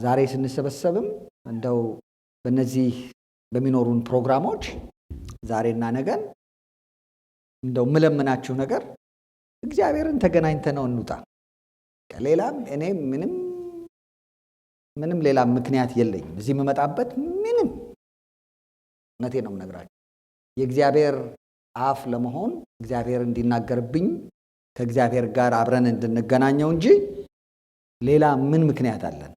ዛሬ ስንሰበሰብም እንደው በእነዚህ በሚኖሩን ፕሮግራሞች ዛሬና ነገን እንደው መለመናችሁ ነገር እግዚአብሔርን ተገናኝተነው እንውጣ። ሌላም እኔ ምንም ሌላ ምክንያት የለኝም እዚህ የምመጣበት ምንም። እውነቴን ነው የምነግራችሁ። የእግዚአብሔር አፍ ለመሆን እግዚአብሔር እንዲናገርብኝ ከእግዚአብሔር ጋር አብረን እንድንገናኘው እንጂ ሌላ ምን ምክንያት አለን?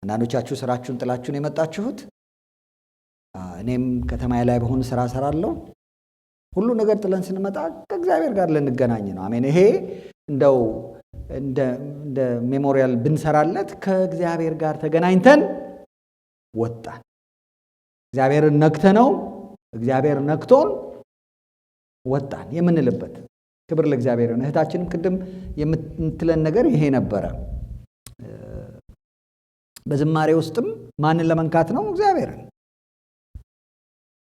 አንዳንዶቻችሁ ስራችሁን ጥላችሁን የመጣችሁት እኔም ከተማዬ ላይ በሆነ ስራ ሰራለሁ። ሁሉ ነገር ጥለን ስንመጣ ከእግዚአብሔር ጋር ልንገናኝ ነው። አሜን። ይሄ እንደው እንደ ሜሞሪያል ብንሰራለት ከእግዚአብሔር ጋር ተገናኝተን ወጣን። እግዚአብሔርን ነክተነው እግዚአብሔር ነክቶን ወጣን የምንልበት። ክብር ለእግዚአብሔር ነው። እህታችንም ቅድም የምትለን ነገር ይሄ ነበረ። በዝማሬ ውስጥም ማንን ለመንካት ነው? እግዚአብሔርን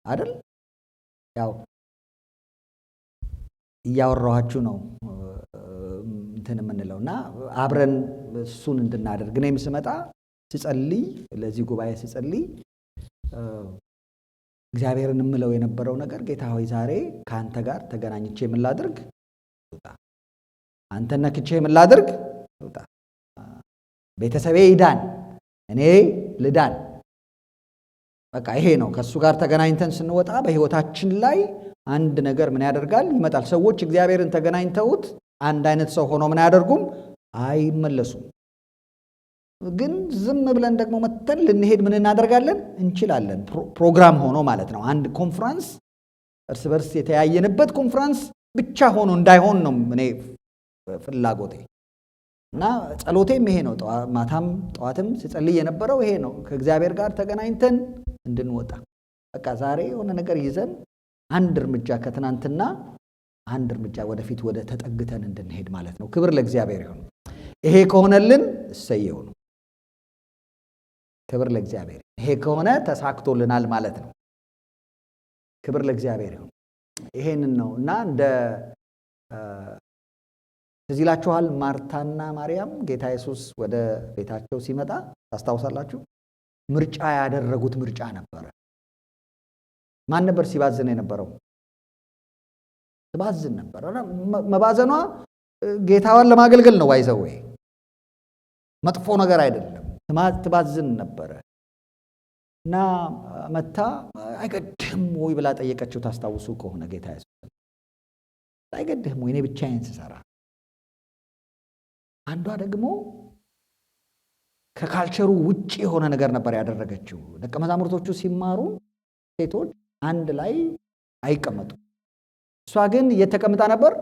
አይደል? ያው እያወራኋችሁ ነው እንትን የምንለውና አብረን እሱን እንድናደርግ እኔም ስመጣ ስጸልይ፣ ለዚህ ጉባኤ ስጸልይ እግዚአብሔርን እምለው የነበረው ነገር ጌታ ሆይ ዛሬ ከአንተ ጋር ተገናኝቼ ምን ላድርግ? ውጣ። አንተን ነክቼ ምን ላድርግ? ውጣ። ቤተሰቤ ይዳን፣ እኔ ልዳን። በቃ ይሄ ነው። ከእሱ ጋር ተገናኝተን ስንወጣ በህይወታችን ላይ አንድ ነገር ምን ያደርጋል? ይመጣል። ሰዎች እግዚአብሔርን ተገናኝተውት አንድ አይነት ሰው ሆኖ ምን አያደርጉም? አይመለሱም። ግን ዝም ብለን ደግሞ መተን ልንሄድ ምን እናደርጋለን? እንችላለን። ፕሮግራም ሆኖ ማለት ነው። አንድ ኮንፍራንስ እርስ በርስ የተያየንበት ኮንፍራንስ ብቻ ሆኖ እንዳይሆን ነው እኔ ፍላጎቴ እና ጸሎቴም ይሄ ነው። ማታም ጠዋትም ስጸልይ የነበረው ይሄ ነው። ከእግዚአብሔር ጋር ተገናኝተን እንድንወጣ በቃ ዛሬ የሆነ ነገር ይዘን አንድ እርምጃ ከትናንትና አንድ እርምጃ ወደፊት ወደ ተጠግተን እንድንሄድ ማለት ነው። ክብር ለእግዚአብሔር ይሁን። ይሄ ከሆነልን እሰየው ነው። ክብር ለእግዚአብሔር። ይሄ ከሆነ ተሳክቶልናል ማለት ነው። ክብር ለእግዚአብሔር ይሁን። ይሄንን ነው እና እንደ እዚህ ይላችኋል ማርታና ማርያም ጌታ ኢየሱስ ወደ ቤታቸው ሲመጣ ታስታውሳላችሁ? ምርጫ ያደረጉት ምርጫ ነበረ። ማን ነበር ሲባዝን የነበረው? ትባዝን ነበር። መባዘኗ ጌታዋን ለማገልገል ነው። ዋይዘው መጥፎ ነገር አይደለም። ትባዝን ነበረ እና መታ አይገድህም ወይ ብላ ጠየቀችው። ታስታውሱ ከሆነ ጌታ ኢየሱስ አይገድህም ወይ እኔ ብቻዬን ስሰራ? አንዷ ደግሞ ከካልቸሩ ውጪ የሆነ ነገር ነበር ያደረገችው። ደቀ መዛሙርቶቹ ሲማሩ ሴቶች አንድ ላይ አይቀመጡ። እሷ ግን የተቀምጣ ነበር፣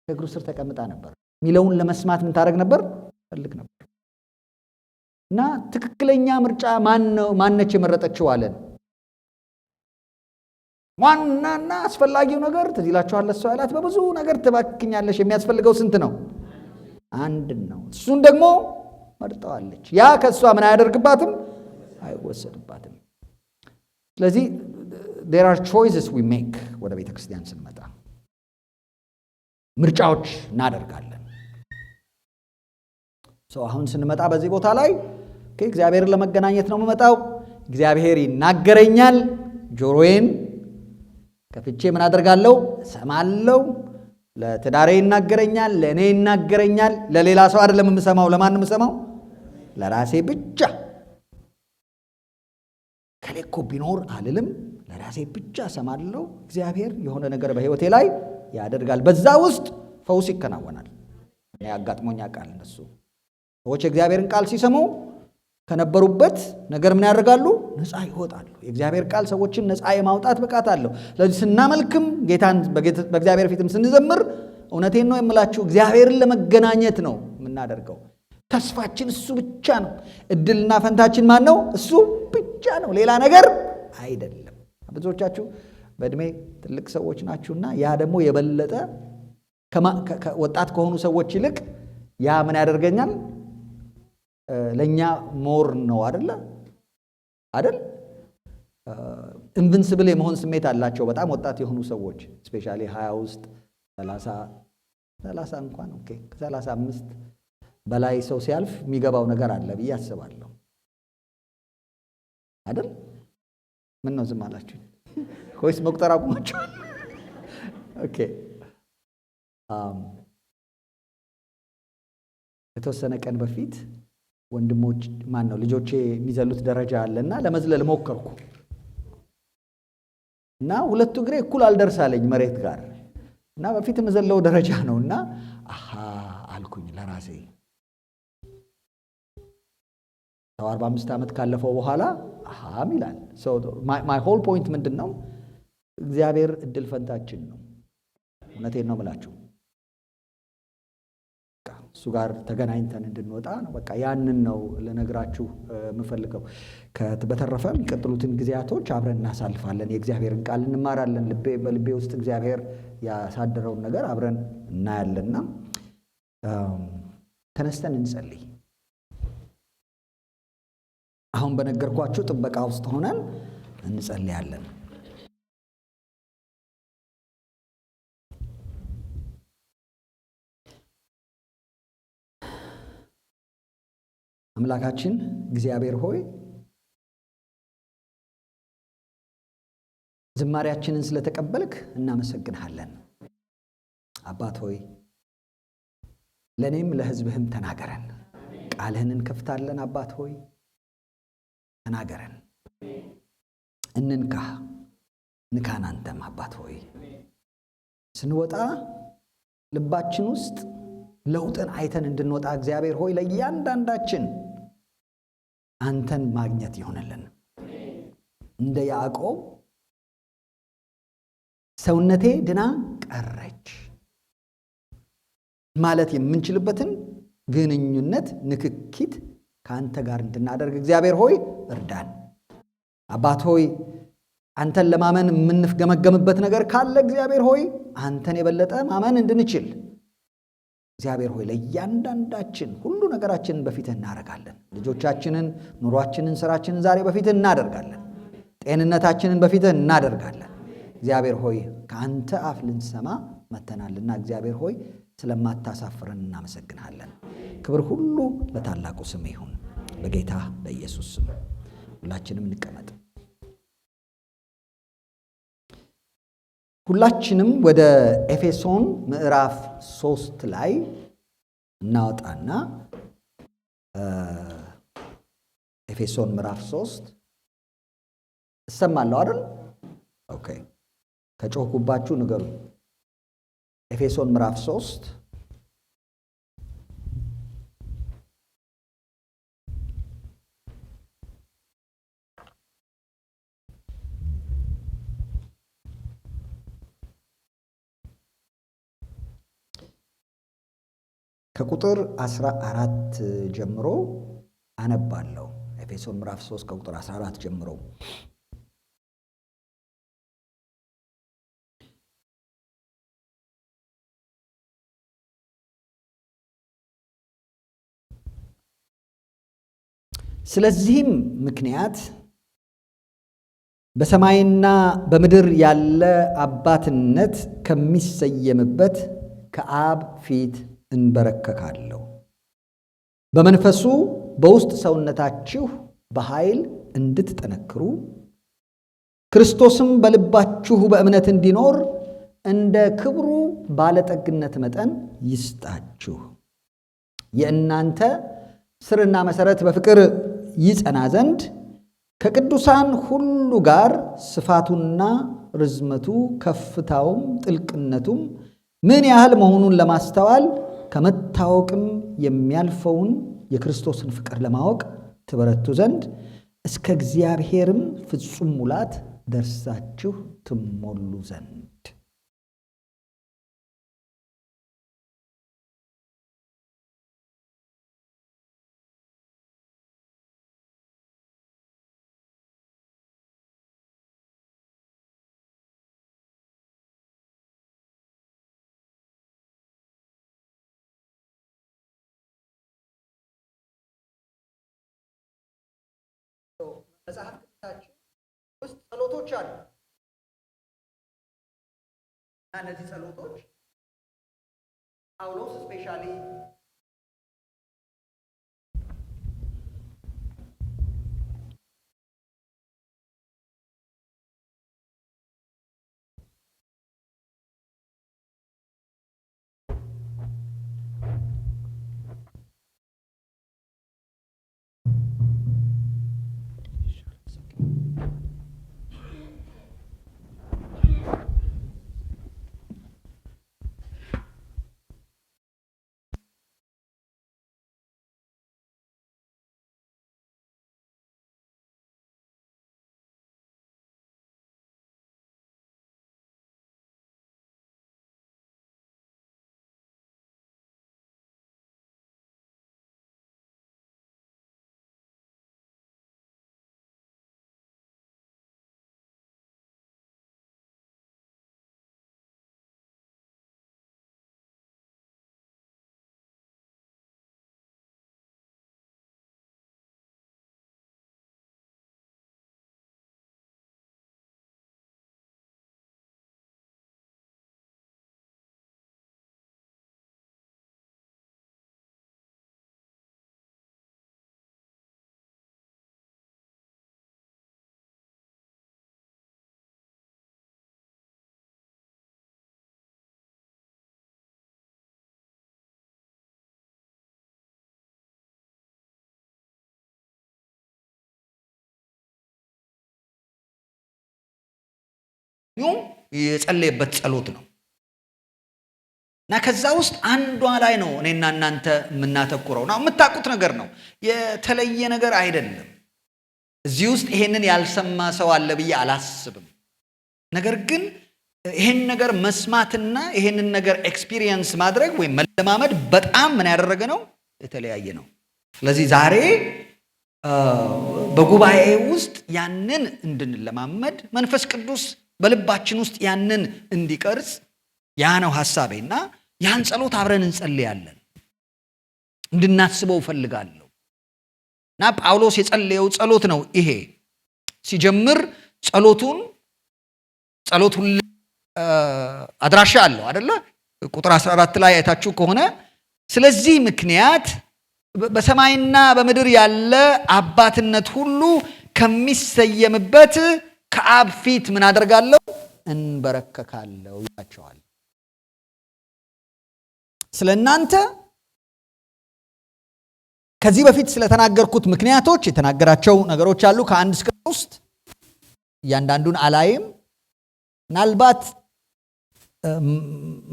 እግሩ ስር ተቀምጣ ነበር። ሚለውን ለመስማት ምን ታደርግ ነበር? ፈልግ ነበር። እና ትክክለኛ ምርጫ ማነች የመረጠችው አለን? ዋናና አስፈላጊው ነገር ትዝ ይላችኋል። እሷ ያላት በብዙ ነገር ትባክኛለሽ፣ የሚያስፈልገው ስንት ነው? አንድ ነው። እሱን ደግሞ መርጠዋለች። ያ ከእሷ ምን አያደርግባትም? አይወሰድባትም። ስለዚህ there are choices we make። ወደ ቤተ ክርስቲያን ስንመጣ ምርጫዎች እናደርጋለን። አሁን ስንመጣ በዚህ ቦታ ላይ እግዚአብሔርን ለመገናኘት ነው የምመጣው። እግዚአብሔር ይናገረኛል። ጆሮዬን ከፍቼ ምን አደርጋለሁ? እሰማለሁ። ለትዳሬ ይናገረኛል፣ ለእኔ ይናገረኛል። ለሌላ ሰው አይደለም የምሰማው። ለማን ነው የምሰማው? ለራሴ ብቻ። ከሌኮ ቢኖር አልልም፣ ለራሴ ብቻ እሰማለሁ። እግዚአብሔር የሆነ ነገር በህይወቴ ላይ ያደርጋል። በዛ ውስጥ ፈውስ ይከናወናል። እኔ አጋጥሞኛ ቃል እነሱ ሰዎች የእግዚአብሔርን ቃል ሲሰሙ ከነበሩበት ነገር ምን ያደርጋሉ? ነፃ ይወጣሉ። የእግዚአብሔር ቃል ሰዎችን ነፃ የማውጣት ብቃት አለው። ስለዚህ ስናመልክም ጌታን በእግዚአብሔር ፊትም ስንዘምር እውነቴን ነው የምላችሁ እግዚአብሔርን ለመገናኘት ነው የምናደርገው። ተስፋችን እሱ ብቻ ነው። እድልና ፈንታችን ማን ነው? እሱ ብቻ ነው፣ ሌላ ነገር አይደለም። ብዙዎቻችሁ በእድሜ ትልቅ ሰዎች ናችሁና ያ ደግሞ የበለጠ ወጣት ከሆኑ ሰዎች ይልቅ ያ ምን ያደርገኛል? ለኛ ሞር ነው አይደል? ኢንቪንሲብል የመሆን ስሜት አላቸው በጣም ወጣት የሆኑ ሰዎች ስፔሻሊ 20 ውስጥ 30 እንኳን ኦኬ 35 በላይ ሰው ሲያልፍ የሚገባው ነገር አለ ብዬ አስባለሁ አይደል? ምን ነው ዝም አላችሁ ወይስ መቁጠር አቁማችኋል? ኦኬ የተወሰነ ቀን በፊት ወንድሞች ልጆቼ የሚዘሉት ደረጃ አለና ለመዝለል ሞከርኩ እና ሁለቱ እግሬ እኩል አልደርሳለኝ መሬት ጋር እና በፊት የምዘለው ደረጃ ነውና አልኩኝ ለራሴ 45 ዓመት ካለፈው በኋላ ይላል። my whole point ምንድነው? እግዚአብሔር እድል ፈንታችን ነው። እውነቴን ነው የምላችሁ። እሱ ጋር ተገናኝተን እንድንወጣ ነው። በቃ ያንን ነው ለነግራችሁ የምፈልገው። በተረፈ የሚቀጥሉትን ጊዜያቶች አብረን እናሳልፋለን። የእግዚአብሔርን ቃል እንማራለን። በልቤ ውስጥ እግዚአብሔር ያሳደረውን ነገር አብረን እናያለንና ተነስተን እንጸልይ። አሁን በነገርኳችሁ ጥበቃ ውስጥ ሆነን እንጸልያለን። አምላካችን እግዚአብሔር ሆይ ዝማሬያችንን ስለተቀበልክ እናመሰግንሃለን። አባት ሆይ ለኔም ለሕዝብህም ተናገረን። ቃልህን እንከፍታለን። አባት ሆይ ተናገረን። ንካን አንተም አባት ሆይ ስንወጣ ልባችን ውስጥ ለውጥን አይተን እንድንወጣ እግዚአብሔር ሆይ ለእያንዳንዳችን አንተን ማግኘት ይሆንልን። እንደ ያዕቆብ ሰውነቴ ድና ቀረች ማለት የምንችልበትን ግንኙነት ንክኪት ከአንተ ጋር እንድናደርግ እግዚአብሔር ሆይ እርዳን። አባት ሆይ አንተን ለማመን የምንገመገምበት ነገር ካለ እግዚአብሔር ሆይ አንተን የበለጠ ማመን እንድንችል እግዚአብሔር ሆይ ለእያንዳንዳችን ሁሉ ነገራችንን በፊትህ እናደርጋለን። ልጆቻችንን፣ ኑሯችንን፣ ስራችንን ዛሬ በፊትህ እናደርጋለን። ጤንነታችንን በፊትህ እናደርጋለን። እግዚአብሔር ሆይ ከአንተ አፍ ልንሰማ መተናልና እግዚአብሔር ሆይ ስለማታሳፍረን እናመሰግንሃለን። ክብር ሁሉ ለታላቁ ስም ይሁን፣ በጌታ በኢየሱስ ስም። ሁላችንም እንቀመጥ። ሁላችንም ወደ ኤፌሶን ምዕራፍ 3 ላይ እናወጣና ኤፌሶን ምዕራፍ 3 እሰማለሁ አይደል? ኦኬ፣ ከጮህኩባችሁ ንገሩ። ኤፌሶን ምዕራፍ 3 ከቁጥር 14 ጀምሮ አነባለሁ። ኤፌሶን ምዕራፍ 3 ከቁጥር 14 ጀምሮ ስለዚህም ምክንያት በሰማይና በምድር ያለ አባትነት ከሚሰየምበት ከአብ ፊት እንበረከካለሁ። በመንፈሱ በውስጥ ሰውነታችሁ በኃይል እንድትጠነክሩ ክርስቶስም በልባችሁ በእምነት እንዲኖር እንደ ክብሩ ባለጠግነት መጠን ይስጣችሁ። የእናንተ ስርና መሰረት በፍቅር ይጸና ዘንድ ከቅዱሳን ሁሉ ጋር ስፋቱና ርዝመቱ ከፍታውም ጥልቅነቱም ምን ያህል መሆኑን ለማስተዋል ከመታወቅም የሚያልፈውን የክርስቶስን ፍቅር ለማወቅ ትበረቱ ዘንድ እስከ እግዚአብሔርም ፍጹም ሙላት ደርሳችሁ ትሞሉ ዘንድ መጽሐፍ ቅዱሳችን ውስጥ ጸሎቶች አሉ እና እነዚህ ጸሎቶች ጳውሎስ ስፔሻሊ የጸለየበት ጸሎት ነው እና ከዛ ውስጥ አንዷ ላይ ነው እኔና እናንተ የምናተኩረው ነው። የምታውቁት ነገር ነው፣ የተለየ ነገር አይደለም። እዚህ ውስጥ ይሄንን ያልሰማ ሰው አለ ብዬ አላስብም። ነገር ግን ይሄን ነገር መስማትና ይሄንን ነገር ኤክስፒሪየንስ ማድረግ ወይም መለማመድ በጣም ምን ያደረገ ነው? የተለያየ ነው። ስለዚህ ዛሬ በጉባኤ ውስጥ ያንን እንድንለማመድ መንፈስ ቅዱስ በልባችን ውስጥ ያንን እንዲቀርጽ ያ ነው ሐሳቤና ያን ጸሎት አብረን እንጸልያለን። እንድናስበው ፈልጋለሁ። እና ጳውሎስ የጸለየው ጸሎት ነው ይሄ። ሲጀምር ጸሎቱን አድራሻ አለው አይደለ? ቁጥር 14 ላይ አይታችሁ ከሆነ ስለዚህ ምክንያት በሰማይና በምድር ያለ አባትነት ሁሉ ከሚሰየምበት ከአብ ፊት ምን አደርጋለሁ? እንበረከካለሁ ይላቸዋል። ስለ እናንተ ከዚህ በፊት ስለተናገርኩት ምክንያቶች የተናገራቸው ነገሮች አሉ ከ1 እስከ 3 እያንዳንዱን አላይም። ምናልባት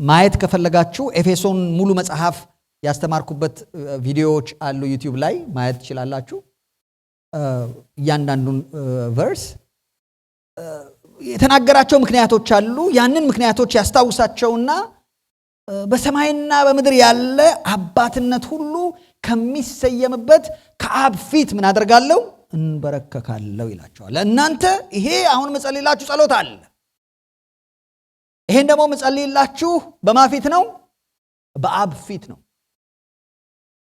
ማየት ከፈለጋችሁ ኤፌሶን ሙሉ መጽሐፍ ያስተማርኩበት ቪዲዮዎች አሉ ዩቲዩብ ላይ ማየት ትችላላችሁ። እያንዳንዱን ቨርስ የተናገራቸው ምክንያቶች አሉ። ያንን ምክንያቶች ያስታውሳቸውና በሰማይና በምድር ያለ አባትነት ሁሉ ከሚሰየምበት ከአብ ፊት ምን አደርጋለሁ? እንበረከካለሁ ይላቸዋል። እናንተ ይሄ አሁን መጸልይላችሁ ጸሎት አለ። ይሄን ደግሞ መጸልይላችሁ በማን ፊት ነው? በአብ ፊት ነው።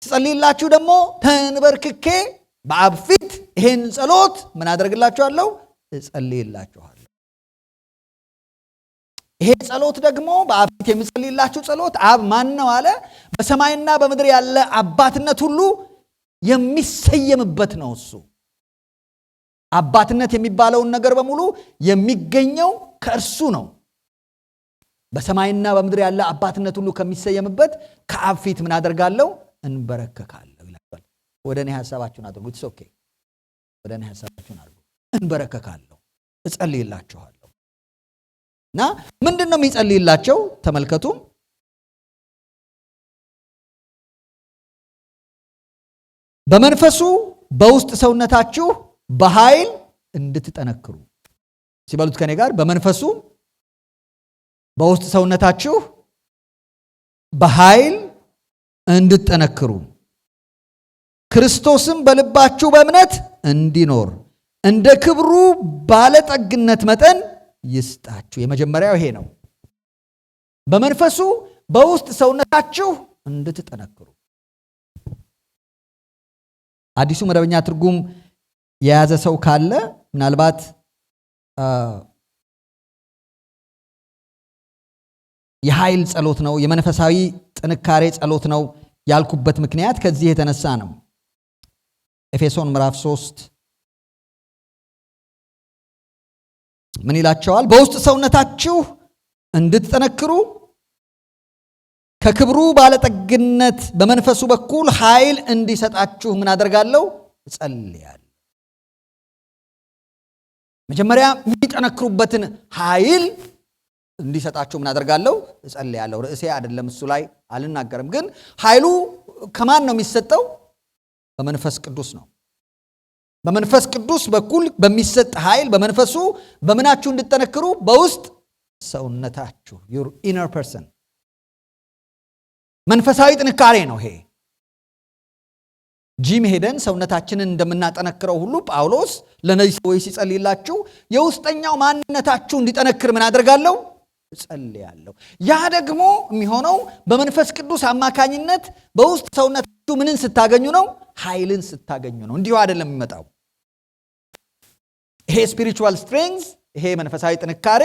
ጸልይላችሁ ደግሞ ተንበርክኬ በአብ ፊት ይሄን ጸሎት ምን አደርግላችኋለሁ? እጸልይላችኋለሁ። ይሄ ጸሎት ደግሞ በአብ ፊት የምጸልይላችሁ ጸሎት አብ ማን ነው አለ? በሰማይና በምድር ያለ አባትነት ሁሉ የሚሰየምበት ነው። እሱ አባትነት የሚባለውን ነገር በሙሉ የሚገኘው ከእርሱ ነው። በሰማይና በምድር ያለ አባትነት ሁሉ ከሚሰየምበት ከአብ ፊት ምን አደርጋለሁ? እንበረከካለሁ ይላል። ወደ እኔ ሐሳባችሁን አድርጉ። ኢትስ ኦኬ። ወደ እኔ ሐሳባችሁን አድርጉ። እንበረከካለሁ፣ እጸልይላችኋለሁ። እና ምንድን ነው የሚጸልይላቸው? ተመልከቱ። በመንፈሱ በውስጥ ሰውነታችሁ በኃይል እንድትጠነክሩ ሲበሉት ከኔ ጋር በመንፈሱ በውስጥ ሰውነታችሁ በኃይል እንድትጠነክሩ ክርስቶስም በልባችሁ በእምነት እንዲኖር እንደ ክብሩ ባለጠግነት መጠን ይስጣችሁ። የመጀመሪያው ይሄ ነው። በመንፈሱ በውስጥ ሰውነታችሁ እንድትጠነክሩ። አዲሱ መደበኛ ትርጉም የያዘ ሰው ካለ ምናልባት የኃይል ጸሎት ነው፣ የመንፈሳዊ ጥንካሬ ጸሎት ነው ያልኩበት ምክንያት ከዚህ የተነሳ ነው። ኤፌሶን ምዕራፍ 3 ምን ይላቸዋል? በውስጥ ሰውነታችሁ እንድትጠነክሩ ከክብሩ ባለጠግነት በመንፈሱ በኩል ኃይል እንዲሰጣችሁ ምን አደርጋለሁ? እጸልያለሁ። መጀመሪያ የሚጠነክሩበትን ኃይል እንዲሰጣችሁ ምን አደርጋለሁ? እጸልያለሁ። ርዕሴ አይደለም፣ እሱ ላይ አልናገርም። ግን ኃይሉ ከማን ነው የሚሰጠው? በመንፈስ ቅዱስ ነው። በመንፈስ ቅዱስ በኩል በሚሰጥ ኃይል በመንፈሱ በምናችሁ እንድትጠነክሩ በውስጥ ሰውነታችሁ your inner person መንፈሳዊ ጥንካሬ ነው። ይሄ ጂም ሄደን ሰውነታችንን እንደምናጠነክረው ሁሉ ጳውሎስ ለነዚህ ሰዎች ሲጸልይላችሁ የውስጠኛው ማንነታችሁ እንዲጠነክር ምን አደርጋለሁ? እጸልያለሁ። ያ ደግሞ የሚሆነው በመንፈስ ቅዱስ አማካኝነት በውስጥ ሰውነታችሁ ምንን ስታገኙ ነው? ኃይልን ስታገኙ ነው። እንዲሁ አይደለም የሚመጣው። ይሄ ስፒሪቹዋል ስትሬንግዝ፣ ይሄ መንፈሳዊ ጥንካሬ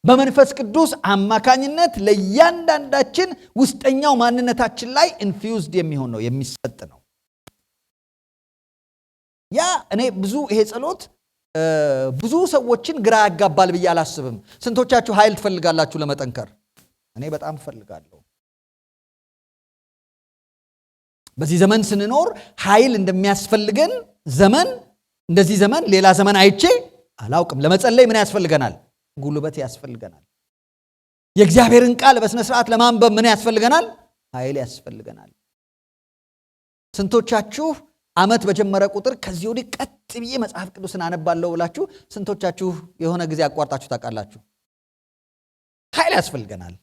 በመንፈስ ቅዱስ አማካኝነት ለእያንዳንዳችን ውስጠኛው ማንነታችን ላይ ኢንፊውዝድ የሚሆን ነው፣ የሚሰጥ ነው። ያ እኔ ይሄ ጸሎት ብዙ ሰዎችን ግራ ያጋባል ብዬ አላስብም። ስንቶቻችሁ ኃይል ትፈልጋላችሁ ለመጠንከር? እኔ በጣም እፈልጋለሁ። በዚህ ዘመን ስንኖር ኃይል እንደሚያስፈልገን እንደዚህ ዘመን ሌላ ዘመን አይቼ አላውቅም። ለመጸለይ ምን ያስፈልገናል? ጉልበት ያስፈልገናል። የእግዚአብሔርን ቃል በስነ ስርዓት ለማንበብ ምን ያስፈልገናል? ኃይል ያስፈልገናል። ስንቶቻችሁ ዓመት በጀመረ ቁጥር ከዚህ ወዲህ ቀጥ ብዬ መጽሐፍ ቅዱስን አነባለሁ ብላችሁ ስንቶቻችሁ የሆነ ጊዜ አቋርጣችሁ ታውቃላችሁ? ኃይል ያስፈልገናል።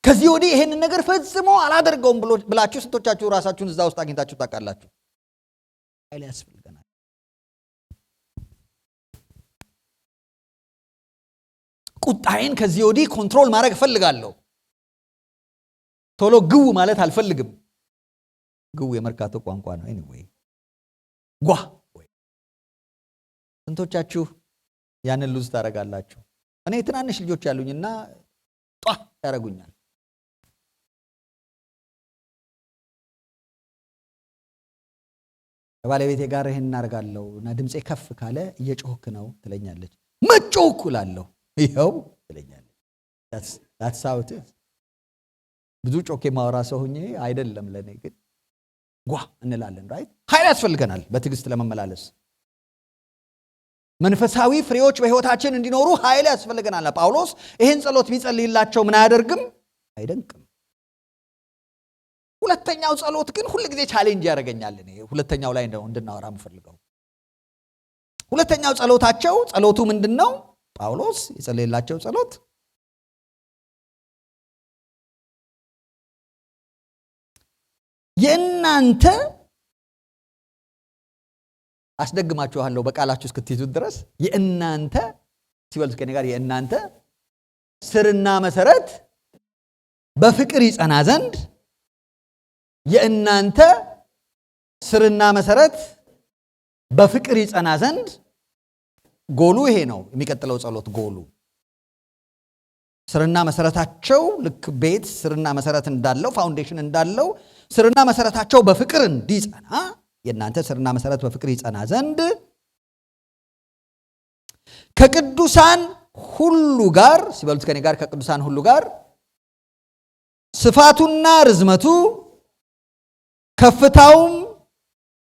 ከዚህ ወዲህ ይሄንን ነገር ፈጽሞ አላደርገውም ብላችሁ ስንቶቻችሁ ራሳችሁን እዛ ውስጥ አግኝታችሁ ታውቃላችሁ? ኃይል ያስፈልገናል። ቁጣዬን ከዚህ ወዲህ ኮንትሮል ማድረግ እፈልጋለሁ። ቶሎ ግው ማለት አልፈልግም። ግው የመርካቶ ቋንቋ ነው። ኤኒዌይ ጓ ወይ ስንቶቻችሁ ያንን ሉዝ ታደርጋላችሁ? እኔ ትናንሽ ልጆች ያሉኝና ጧ ያደርጉኛል። ከባለቤቴ ጋር ይሄን እናደርጋለሁ እና ድምጼ ከፍ ካለ እየጮህክ ነው ትለኛለች። መጮህኩ እላለሁ። ይኸው ትለኛለች። that's how it is። ብዙ ጮኬ ማወራ ሰው ሆኜ አይደለም፣ ለኔ ግን ጓ እንላለን። ራይት ኃይል ያስፈልገናል በትዕግስት ለመመላለስ። መንፈሳዊ ፍሬዎች በህይወታችን እንዲኖሩ ኃይል ያስፈልገናል። ጳውሎስ ይሄን ጸሎት ቢጸልይላቸው ምን አያደርግም? አይደንቅም። ሁለተኛው ጸሎት ግን ሁሉ ጊዜ ቻሌንጅ ያደርገኛል። እኔ ሁለተኛው ላይ ነው እንድናወራ የምፈልገው። ሁለተኛው ጸሎቱ ምንድነው? ጳውሎስ የጸለየላቸው ጸሎት የእናንተ አስደግማችኋለሁ በቃላችሁ እስክትይዙት ድረስ የእናንተ ሲበሉት ከኔ ጋር የእናንተ ስርና መሰረት በፍቅር ይጸና ዘንድ የእናንተ ስርና መሰረት በፍቅር ይጸና ዘንድ ጎሉ ይሄ ነው። የሚቀጥለው ጸሎት ጎሉ ስርና መሰረታቸው ልክ ቤት ስርና መሰረት እንዳለው ፋውንዴሽን እንዳለው ስርና መሰረታቸው በፍቅር እንዲጸና የእናንተ ስርና መሰረት በፍቅር ይጸና ዘንድ ከቅዱሳን ሁሉ ጋር ሲበሉት ከኔ ጋር ከቅዱሳን ሁሉ ጋር ስፋቱና ርዝመቱ ከፍታውም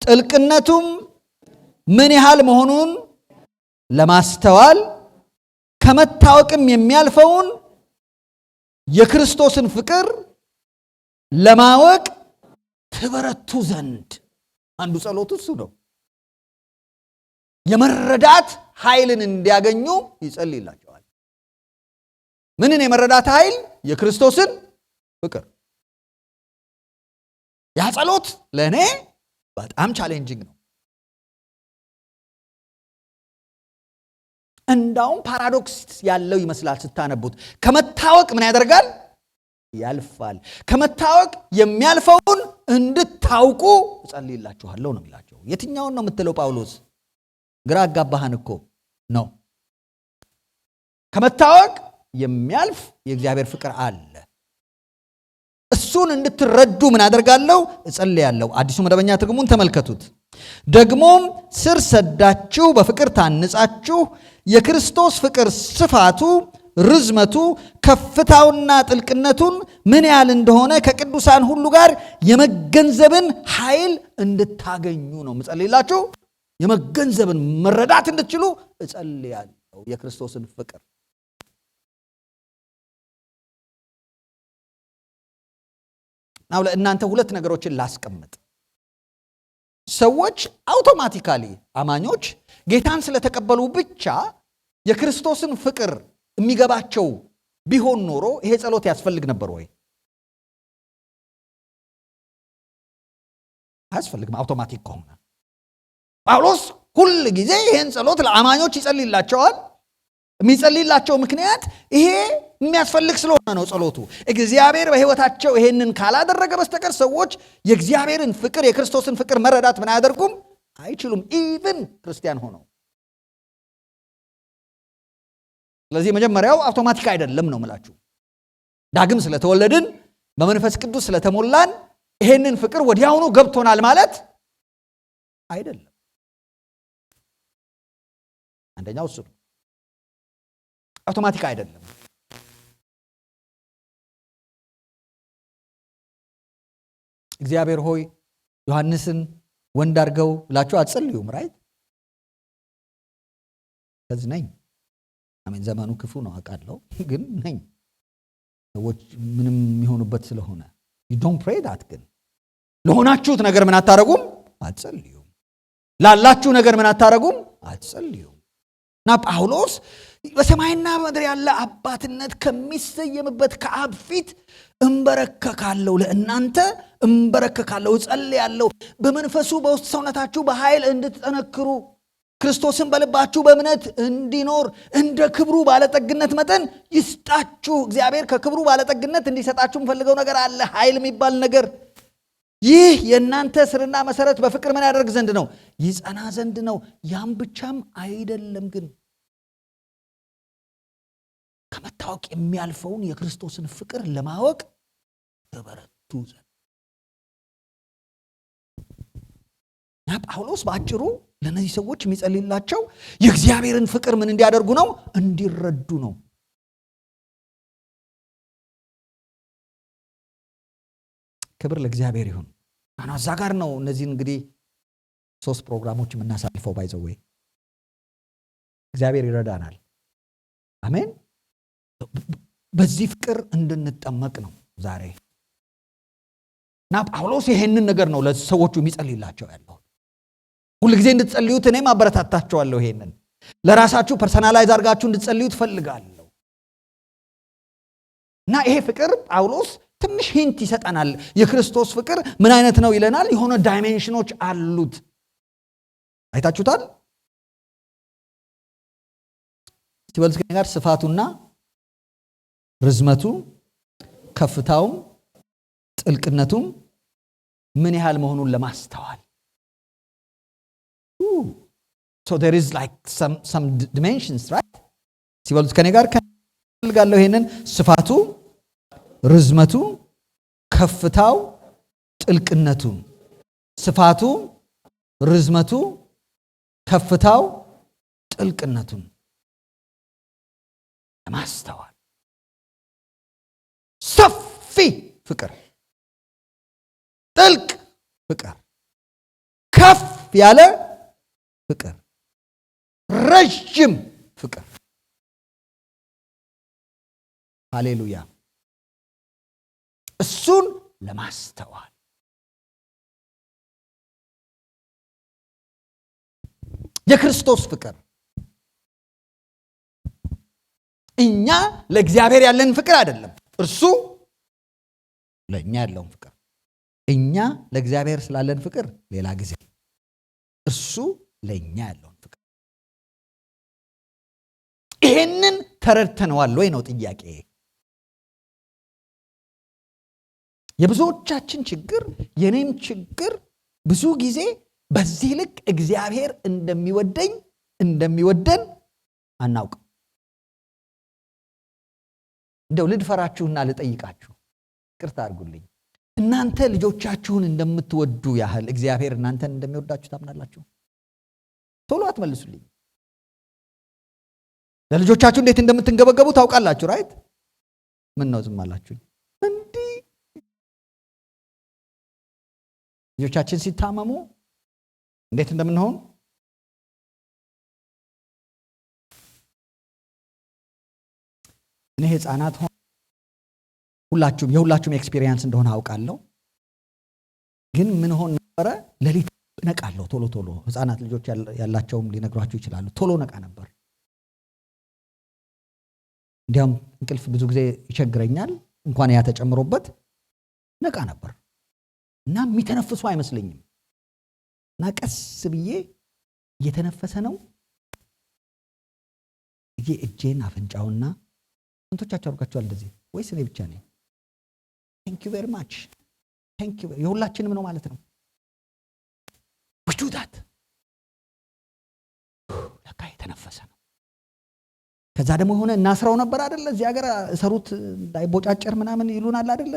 ጥልቅነቱም ምን ያህል መሆኑን ለማስተዋል ከመታወቅም የሚያልፈውን የክርስቶስን ፍቅር ለማወቅ ትበረቱ ዘንድ። አንዱ ጸሎቱ እሱ ነው። የመረዳት ኃይልን እንዲያገኙ ይጸልይላቸዋል። ምንን የመረዳት ኃይል? የክርስቶስን ፍቅር። ያ ጸሎት ለእኔ በጣም ቻሌንጂንግ ነው። እንዳውም ፓራዶክስ ያለው ይመስላል ስታነቡት። ከመታወቅ ምን ያደርጋል? ያልፋል። ከመታወቅ የሚያልፈውን እንድታውቁ እጸልይላችኋለሁ ነው የሚላቸው። የትኛውን ነው የምትለው ጳውሎስ? ግራ አጋባህን እኮ ነው። ከመታወቅ የሚያልፍ የእግዚአብሔር ፍቅር አለ። እሱን እንድትረዱ ምን አደርጋለሁ? እጸልያለሁ። አዲሱ መደበኛ ትርጉሙን ተመልከቱት። ደግሞም ስር ሰዳችሁ በፍቅር ታንጻችሁ የክርስቶስ ፍቅር ስፋቱ ርዝመቱ ከፍታውና ጥልቅነቱን ምን ያህል እንደሆነ ከቅዱሳን ሁሉ ጋር የመገንዘብን ኃይል እንድታገኙ ነው ምጸልይላችሁ። የመገንዘብን መረዳት እንድትችሉ እጸልያለሁ። የክርስቶስን ፍቅር ናው ለእናንተ ሁለት ነገሮችን ላስቀምጥ። ሰዎች አውቶማቲካሊ አማኞች ጌታን ስለተቀበሉ ብቻ የክርስቶስን ፍቅር የሚገባቸው ቢሆን ኖሮ ይሄ ጸሎት ያስፈልግ ነበር ወይ? አያስፈልግም። አውቶማቲክ ከሆነ ጳውሎስ ሁል ጊዜ ይሄን ጸሎት ለአማኞች ይጸልይላቸዋል። የሚጸልይላቸው ምክንያት ይሄ የሚያስፈልግ ስለሆነ ነው። ጸሎቱ እግዚአብሔር በሕይወታቸው ይሄንን ካላደረገ በስተቀር ሰዎች የእግዚአብሔርን ፍቅር የክርስቶስን ፍቅር መረዳት ምን አያደርጉም? አይችሉም። ኢቭን ክርስቲያን ሆነው። ስለዚህ መጀመሪያው አውቶማቲክ አይደለም ነው የምላችሁ። ዳግም ስለተወለድን በመንፈስ ቅዱስ ስለተሞላን ይሄንን ፍቅር ወዲያውኑ ገብቶናል ማለት አይደለም። አንደኛው እሱ ነው። አውቶማቲክ አይደለም። እግዚአብሔር ሆይ ዮሐንስን ወንድ አድርገው ብላችሁ አትጸልዩም። ራይት ከዚህ ነኝ። አሜን። ዘመኑ ክፉ ነው አውቃለሁ፣ ግን ነኝ። ሰዎች ምንም የሚሆኑበት ስለሆነ you don't pray that። ግን ለሆናችሁት ነገር ምን አታረጉም? አትጸልዩም። ላላችሁ ነገር ምን አታረጉም? አትጸልዩም። እና ጳውሎስ በሰማይና በምድር ያለ አባትነት ከሚሰየምበት ከአብ ፊት እንበረከካለሁ፣ ለእናንተ እንበረከካለሁ፣ እጸልያለሁ፣ በመንፈሱ በውስጥ ሰውነታችሁ በኃይል እንድትጠነክሩ ክርስቶስን በልባችሁ በእምነት እንዲኖር እንደ ክብሩ ባለጠግነት መጠን ይስጣችሁ። እግዚአብሔር ከክብሩ ባለጠግነት እንዲሰጣችሁ የምፈልገው ነገር አለ፣ ኃይል የሚባል ነገር። ይህ የእናንተ ስርና መሰረት በፍቅር ምን ያደርግ ዘንድ ነው? ይጸና ዘንድ ነው። ያም ብቻም አይደለም ግን ከመታወቅ የሚያልፈውን የክርስቶስን ፍቅር ለማወቅ ተበረቱ ዘንድ። እና ጳውሎስ በአጭሩ ለነዚህ ሰዎች የሚጸልይላቸው የእግዚአብሔርን ፍቅር ምን እንዲያደርጉ ነው? እንዲረዱ ነው። ክብር ለእግዚአብሔር ይሁን። እዛ ጋር ነው እነዚህ እንግዲህ 3 ፕሮግራሞች የምናሳልፈው። ባይዘው እግዚአብሔር ይረዳናል። አሜን። በዚህ ፍቅር እንድንጠመቅ ነው ዛሬ። እና ጳውሎስ ይሄንን ነገር ነው ለሰዎቹ የሚጸልይላቸው ያለው። ሁልጊዜ እንድትጸልዩት እኔም አበረታታቸዋለሁ። ይሄንን ለራሳችሁ ፐርሰናላይዝ አድርጋችሁ እንድትጸልዩት ፈልጋለሁ። እና ይሄ ፍቅር ጳውሎስ ትንሽ ሂንት ይሰጠናል። የክርስቶስ ፍቅር ምን አይነት ነው ይለናል። የሆነ ዳይሜንሽኖች አሉት። አይታችሁታል? ሲበልስ ጋር ስፋቱና ርዝመቱ ከፍታውም ጥልቅነቱም ምን ያህል መሆኑን ለማስተዋል so there is like some dimensions, right? ሲበሉት ከኔ ጋር ፈልጋለሁ። ይሄንን ስፋቱ ርዝመቱ ከፍታው ጥልቅነቱ፣ ስፋቱ ርዝመቱ ከፍታው ጥልቅነቱን ለማስተዋል ሰፊ ፍቅር፣ ጥልቅ ፍቅር፣ ከፍ ያለ ፍቅር፣ ረጅም ፍቅር። ሃሌሉያ። እሱን ለማስተዋል የክርስቶስ ፍቅር እኛ ለእግዚአብሔር ያለን ፍቅር አይደለም፣ እርሱ ለእኛ ያለውን ፍቅር። እኛ ለእግዚአብሔር ስላለን ፍቅር ሌላ ጊዜ፣ እርሱ ለእኛ ያለውን ፍቅር። ይሄንን ተረድተነዋል ወይ ነው ጥያቄ። የብዙዎቻችን ችግር፣ የኔም ችግር ብዙ ጊዜ በዚህ ልክ እግዚአብሔር እንደሚወደን አናውቅም። እንደው ልድፈራችሁና ልጠይቃችሁ፣ ይቅርታ አድርጉልኝ። እናንተ ልጆቻችሁን እንደምትወዱ ያህል እግዚአብሔር እናንተን እንደሚወዳችሁ ታምናላችሁ? ቶሎ አትመልሱልኝ። ለልጆቻችሁ እንዴት እንደምትንገበገቡ ታውቃላችሁ፣ ራይት? ምን ነው ዝም አላችሁ? እንዲህ ልጆቻችን ሲታመሙ እንዴት እንደምንሆን እኔ ህፃናት የሁላችሁም ኤክስፒሪየንስ እንደሆነ አውቃለሁ። ግን ምን ሆን ነበረ? ሌሊት ነቃለሁ ቶሎ። ህፃናት ልጆች ያላቸውም ሊነግሯችሁ ይችላሉ። ቶሎ ነቃ ነበር። እንዲያውም እንቅልፍ ብዙ ጊዜ ይቸግረኛል፣ እንኳን ያ ተጨምሮበት ነቃ ነበር እና የሚተነፍሱ አይመስለኝም። እና ቀስ ብዬ እየተነፈሰ ነው እጄን አፍንጫውና እንቶቻቸው አርጋቸዋል እንደዚህ ወይስ እኔ ብቻ ነኝ? ቴንክ ዩ ቬሪ ማች ቴንክ ዩ። የሁላችንም ነው ማለት ነው። we do that። ለካ የተነፈሰ ነው። ከዛ ደግሞ ሆነ እናስራው ነበር አይደል? እዚህ ሀገር ሰሩት እንዳይቦጫጨር ምናምን ይሉናል አይደል?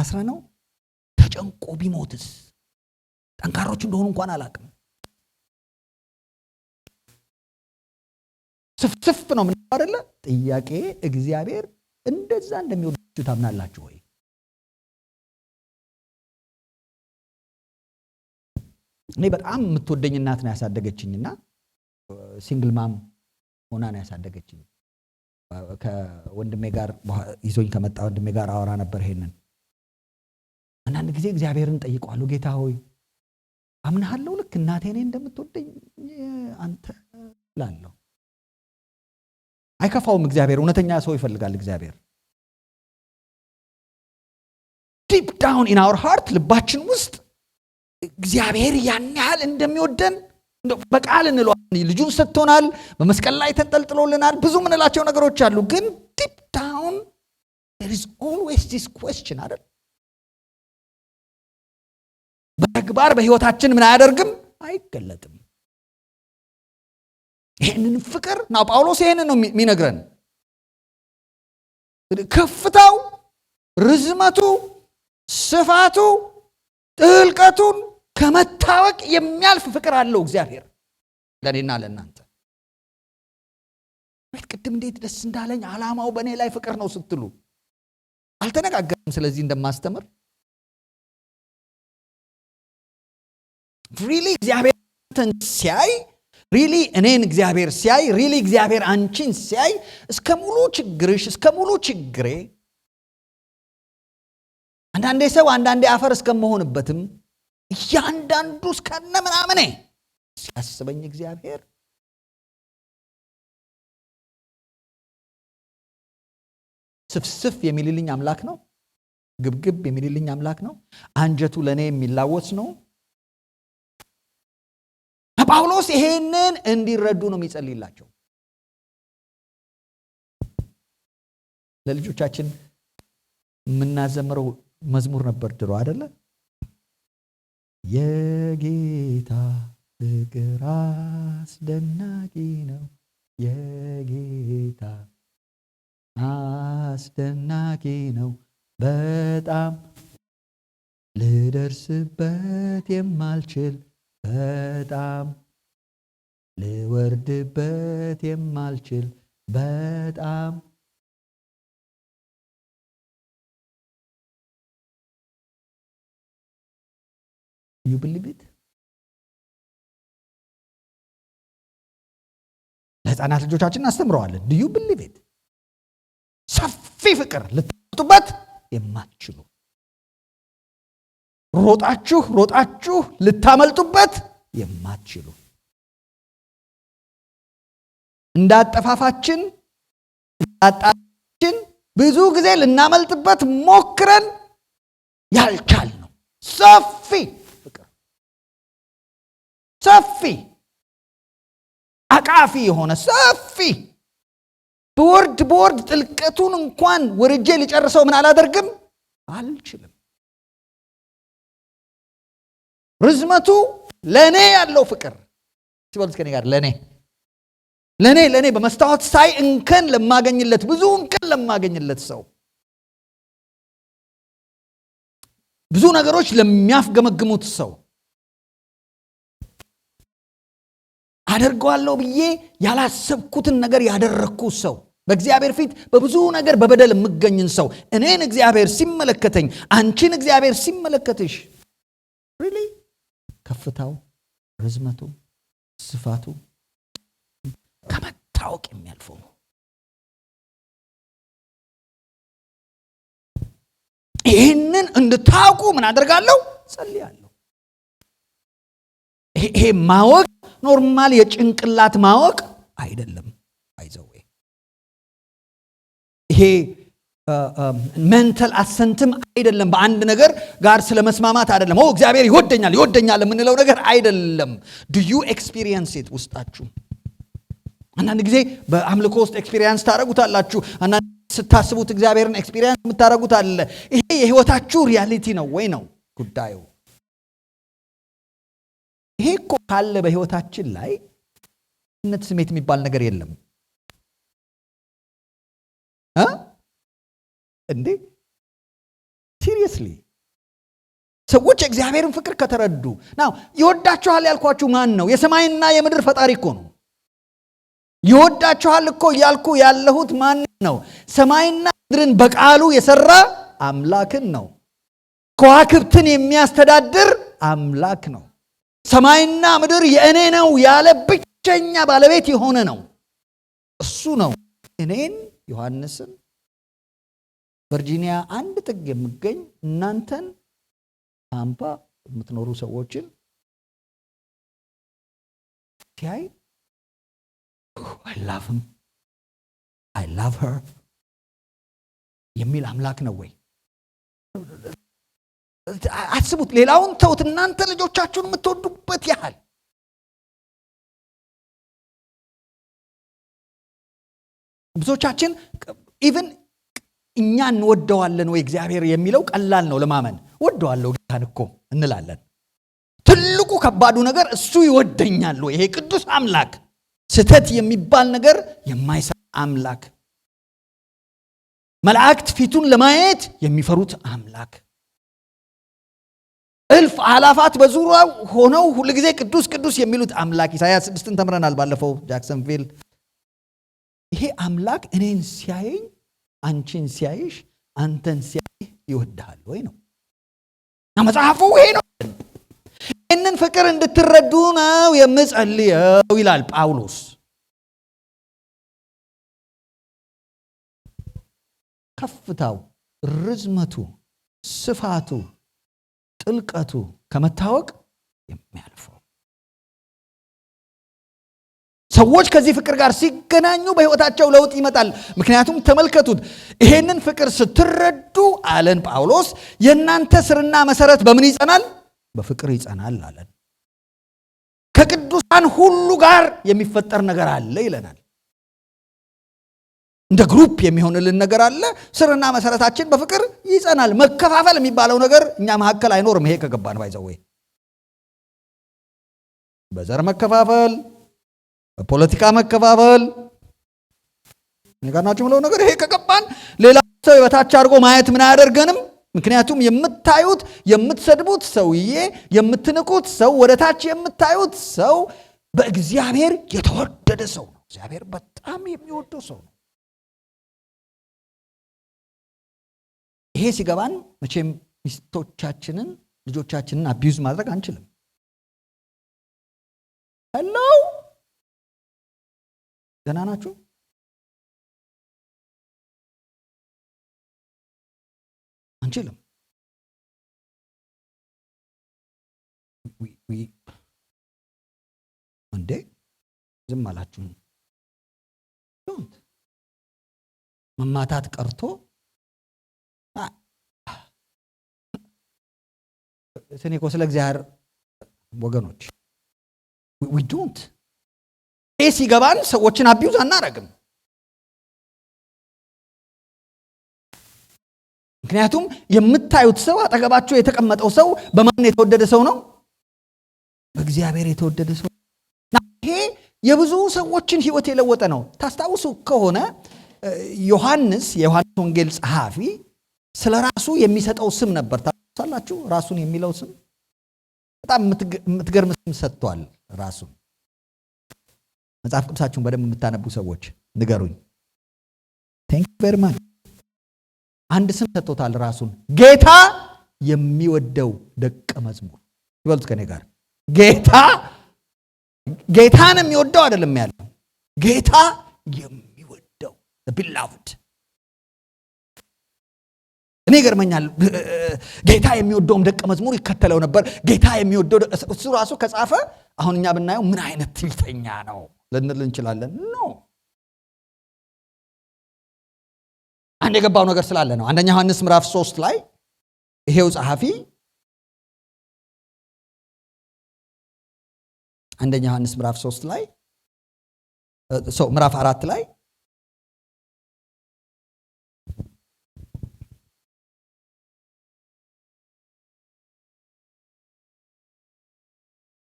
አስራ ነው። ተጨንቆ ቢሞትስ? ጠንካሮች እንደሆኑ እንኳን አላውቅም። ስፍስፍ ነው ምን አይደለ? ጥያቄ እግዚአብሔር እንደዛ እንደሚወዳችሁ ታምናላችሁ ወይ? እኔ በጣም የምትወደኝ እናት ነው ያሳደገችኝና ሲንግል ማም ሆና ነው ያሳደገችኝ። ከወንድሜ ጋር ይዞኝ ከመጣ ወንድሜ ጋር አወራ ነበር ይሄንን። አንዳንድ ጊዜ እግዚአብሔርን ጠይቀዋለሁ፣ ጌታ ሆይ አምናለሁ ልክ እናቴ እኔ እንደምትወደኝ አንተ ላለሁ። አይከፋውም እግዚአብሔር፣ እውነተኛ ሰው ይፈልጋል እግዚአብሔር። ዲፕ ዳውን ኢን አወር ሃርት፣ ልባችን ውስጥ እግዚአብሔር ያን ያህል እንደሚወደን በቃል እንለዋለን። ልጁን ሰጥቶናል፣ በመስቀል ላይ ተንጠልጥሎልናል፣ ብዙ ምንላቸው ነገሮች አሉ። ግን ዲፕ ዳውን there is always this question አይደል? በተግባር በህይወታችን ምን አያደርግም? አይገለጥም። ይሄንን ፍቅር ነው ጳውሎስ ይሄንን ነው የሚነግረን። ከፍታው፣ ርዝመቱ፣ ስፋቱ፣ ጥልቀቱን ከመታወቅ የሚያልፍ ፍቅር አለው እግዚአብሔር ለኔና ለእናንተ። ቅድም እንዴት ደስ እንዳለኝ ዓላማው በእኔ ላይ ፍቅር ነው ስትሉ አልተነጋገርም። ስለዚህ እንደማስተምር ሪሊ እግዚአብሔር አንተን ሲያይ፣ ሪሊ እኔን እግዚአብሔር ሲያይ፣ ሪሊ እግዚአብሔር አንቺን ሲያይ እስከ ሙሉ ችግርሽ፣ እስከ ሙሉ ችግሬ፣ አንዳንዴ ሰው አንዳንዴ አፈር እስከመሆንበትም እያንዳንዱ እስከነ ምናምኔ ሲያስበኝ እግዚአብሔር ስፍስፍ የሚልልኝ አምላክ ነው። ግብግብ የሚልልኝ አምላክ ነው። አንጀቱ ለኔ የሚላወስ ነው። ጳውሎስ ይሄንን እንዲረዱ ነው የሚጸልይላቸው። ለልጆቻችን የምናዘምረው መዝሙር ነበር ድሮ አይደለ? የጌታ ፍቅር አስደናቂ ነው፣ የጌታ አስደናቂ ነው፣ በጣም ልደርስበት የማልችል፣ በጣም ልወርድበት የማልችል፣ በጣም you believe it? ለህፃናት ልጆቻችን አስተምረዋለን። do you believe it? ሰፊ ፍቅር ልትወጡበት የማትችሉ፣ ሮጣችሁ ልታመልጡበት የማትችሉ፣ እንዳጠፋፋችን እንዳጣችን ብዙ ጊዜ ልናመልጥበት ሞክረን ያልቻል ነው ሰፊ ፍቅር፣ ሰፊ አቃፊ የሆነ ሰፊ በወርድ ጥልቀቱን እንኳን ወርጄ ሊጨርሰው ምን አላደርግም አልችልም። ርዝመቱ ለኔ ያለው ፍቅር ሲበሉት ከኔ ጋር ለኔ በመስታወት ሳይ እንከን ለማገኝለት፣ ብዙ እንከን ለማገኝለት ሰው፣ ብዙ ነገሮች ለሚያፍገመግሙት ሰው፣ አደርገዋለሁ ብዬ ያላሰብኩትን ነገር ያደረኩ ሰው፣ በእግዚአብሔር ፊት በብዙ ነገር በበደል የምገኝን ሰው እኔን እግዚአብሔር ሲመለከተኝ፣ አንቺን እግዚአብሔር ሲመለከትሽ ሪሊ ከፍታው፣ ርዝመቱ፣ ስፋቱ ከመታወቅ የሚያልፈው ነው። ይህንን እንድታውቁ ምን አደርጋለሁ? ጸልያለሁ። ይሄ ማወቅ ኖርማል የጭንቅላት ማወቅ አይደለም። አይዘው ይሄ ሜንታል አሰንትም አይደለም። በአንድ ነገር ጋር ስለመስማማት አይደለም። እግዚአብሔር ይወደኛል የምንለው ነገር አይደለም። do you experience it ውስጣችሁ? አንዳንድ ጊዜ በአምልኮ ውስጥ ኤክስፒሪየንስ ታደርጉታላችሁ። አንዳንድ ስታስቡት እግዚአብሔርን ኤክስፒሪየንስ የምታደርጉት አለ። ይሄ የህይወታችሁ ሪያሊቲ ነው ወይ ነው ጉዳዩ? ይሄ እኮ ካለ በህይወታችን ላይ እነት ስሜት የሚባል ነገር የለም እንዴ? ሲሪየስሊ ሰዎች እግዚአብሔርን ፍቅር ከተረዱ ናው ይወዳችኋል ያልኳችሁ ማን ነው? የሰማይና የምድር ፈጣሪ እኮ ነው። ይወዳችኋል እኮ ያልኩ ያለሁት ማን ነው? ሰማይና ምድርን በቃሉ የሰራ አምላክን ነው። ከዋክብትን የሚያስተዳድር አምላክ ነው። ሰማይና ምድር የእኔ ነው ያለ ብቸኛ ባለቤት የሆነ ነው። እሱ ነው እኔን ዮሐንስን ቨርጂኒያ አንድ ጥግ የምገኝ እናንተን ታምፓ የምትኖሩ ሰዎችን ሲያይ I love her የሚል አምላክ ነው ወይ? አስቡት። ሌላውን ተውት፣ እናንተ ልጆቻችሁን የምትወዱበት ያህል ብዙዎቻችን ኢቭን እኛ እንወደዋለን ወይ እግዚአብሔር የሚለው ቀላል ነው ለማመን። ወደዋለሁ ጌታን እኮ እንላለን። ትልቁ ከባዱ ነገር እሱ ይወደኛል ወይ? ይሄ ቅዱስ አምላክ ስህተት የሚባል ነገር የማይሰራ አምላክ፣ መላእክት ፊቱን ለማየት የሚፈሩት አምላክ፣ እልፍ አላፋት በዙሪያው ሆነው ሁልጊዜ ቅዱስ ቅዱስ የሚሉት አምላክ። ኢሳይያስ 6ን ተምረናል ባለፈው ጃክሰንቪል። ይሄ አምላክ እኔን ሲያየኝ አንቺን ሲያይሽ አንተን ሲያይ ይወድሃል ወይ ነው መጽሐፉ። ይሄ ነው። ይህንን ፍቅር እንድትረዱ ነው የምጸልየው ይላል ጳውሎስ። ከፍታው፣ ርዝመቱ፣ ስፋቱ፣ ጥልቀቱ ከመታወቅ የሚያልፈው ሰዎች ከዚህ ፍቅር ጋር ሲገናኙ በሕይወታቸው ለውጥ ይመጣል። ምክንያቱም ተመልከቱት፣ ይሄንን ፍቅር ስትረዱ አለን ጳውሎስ፣ የእናንተ ስርና መሰረት በምን ይጸናል? በፍቅር ይጸናል አለን። ከቅዱሳን ሁሉ ጋር የሚፈጠር ነገር አለ ይለናል። እንደ ግሩፕ የሚሆንልን ነገር አለ። ስርና መሰረታችን በፍቅር ይጸናል። መከፋፈል የሚባለው ነገር እኛ መካከል አይኖርም። ይሄ ከገባን ባይዘው በዘር መከፋፈል፣ በፖለቲካ መከፋፈል ነገርናችሁ ብለው ነገር ይሄ ከገባን ሌላ ሰው የበታች አድርጎ ማየት ምን አያደርገንም። ምክንያቱም የምታዩት የምትሰድቡት ሰውዬ፣ የምትንቁት ሰው፣ ወደታች የምታዩት ሰው በእግዚአብሔር የተወደደ ሰው ነው። እግዚአብሔር በጣም የሚወደው ሰው ነው። ይሄ ሲገባን መቼም ሚስቶቻችንን ልጆቻችንን አቢዩዝ ማድረግ አንችልም። ሄሎ ደህና ናችሁ? አንችልም። እንዴ ዝም አላችሁ? መማታት ቀርቶ እኔ እኮ ስለ እግዚአብሔር ወገኖች we don't ይሄ ሲገባን ሰዎችን አቢዩዝ አናረግም። ምክንያቱም የምታዩት ሰው አጠገባችሁ የተቀመጠው ሰው በማን የተወደደ ሰው ነው? በእግዚአብሔር የተወደደ ሰው። ይሄ የብዙ ሰዎችን ሕይወት የለወጠ ነው። ታስታውሱ ከሆነ ዮሐንስ የዮሐንስ ወንጌል ጸሐፊ ስለ ራሱ የሚሰጠው ስም ነበር። ታውቃላችሁ? ራሱን የሚለው ስም በጣም የምትገርም ስም ሰጥቷል። ራሱን መጽሐፍ ቅዱሳችሁን በደንብ የምታነቡ ሰዎች ንገሩኝ። ቴንክ ዩ ቬሪ ማች። አንድ ስም ሰጥቶታል ራሱን። ጌታ የሚወደው ደቀ መዝሙር ይበሉት ከኔ ጋር። ጌታን የሚወደው አይደለም ያለው፣ ጌታ የሚወደው the beloved። እኔ ገርመኛል። ጌታ የሚወደውም ደቀ መዝሙር ይከተለው ነበር። ጌታ የሚወደው እሱ ራሱ ከጻፈ አሁን እኛ ብናየው ምን አይነት ትዕቢተኛ ነው ልንል እንችላለን። ኖ አንድ የገባው ነገር ስላለ ነው። አንደኛ ዮሐንስ ምዕራፍ 3 ላይ ይሄው ጸሐፊ አንደኛ ዮሐንስ ምዕራፍ 3 ላይ ምዕራፍ 4 ላይ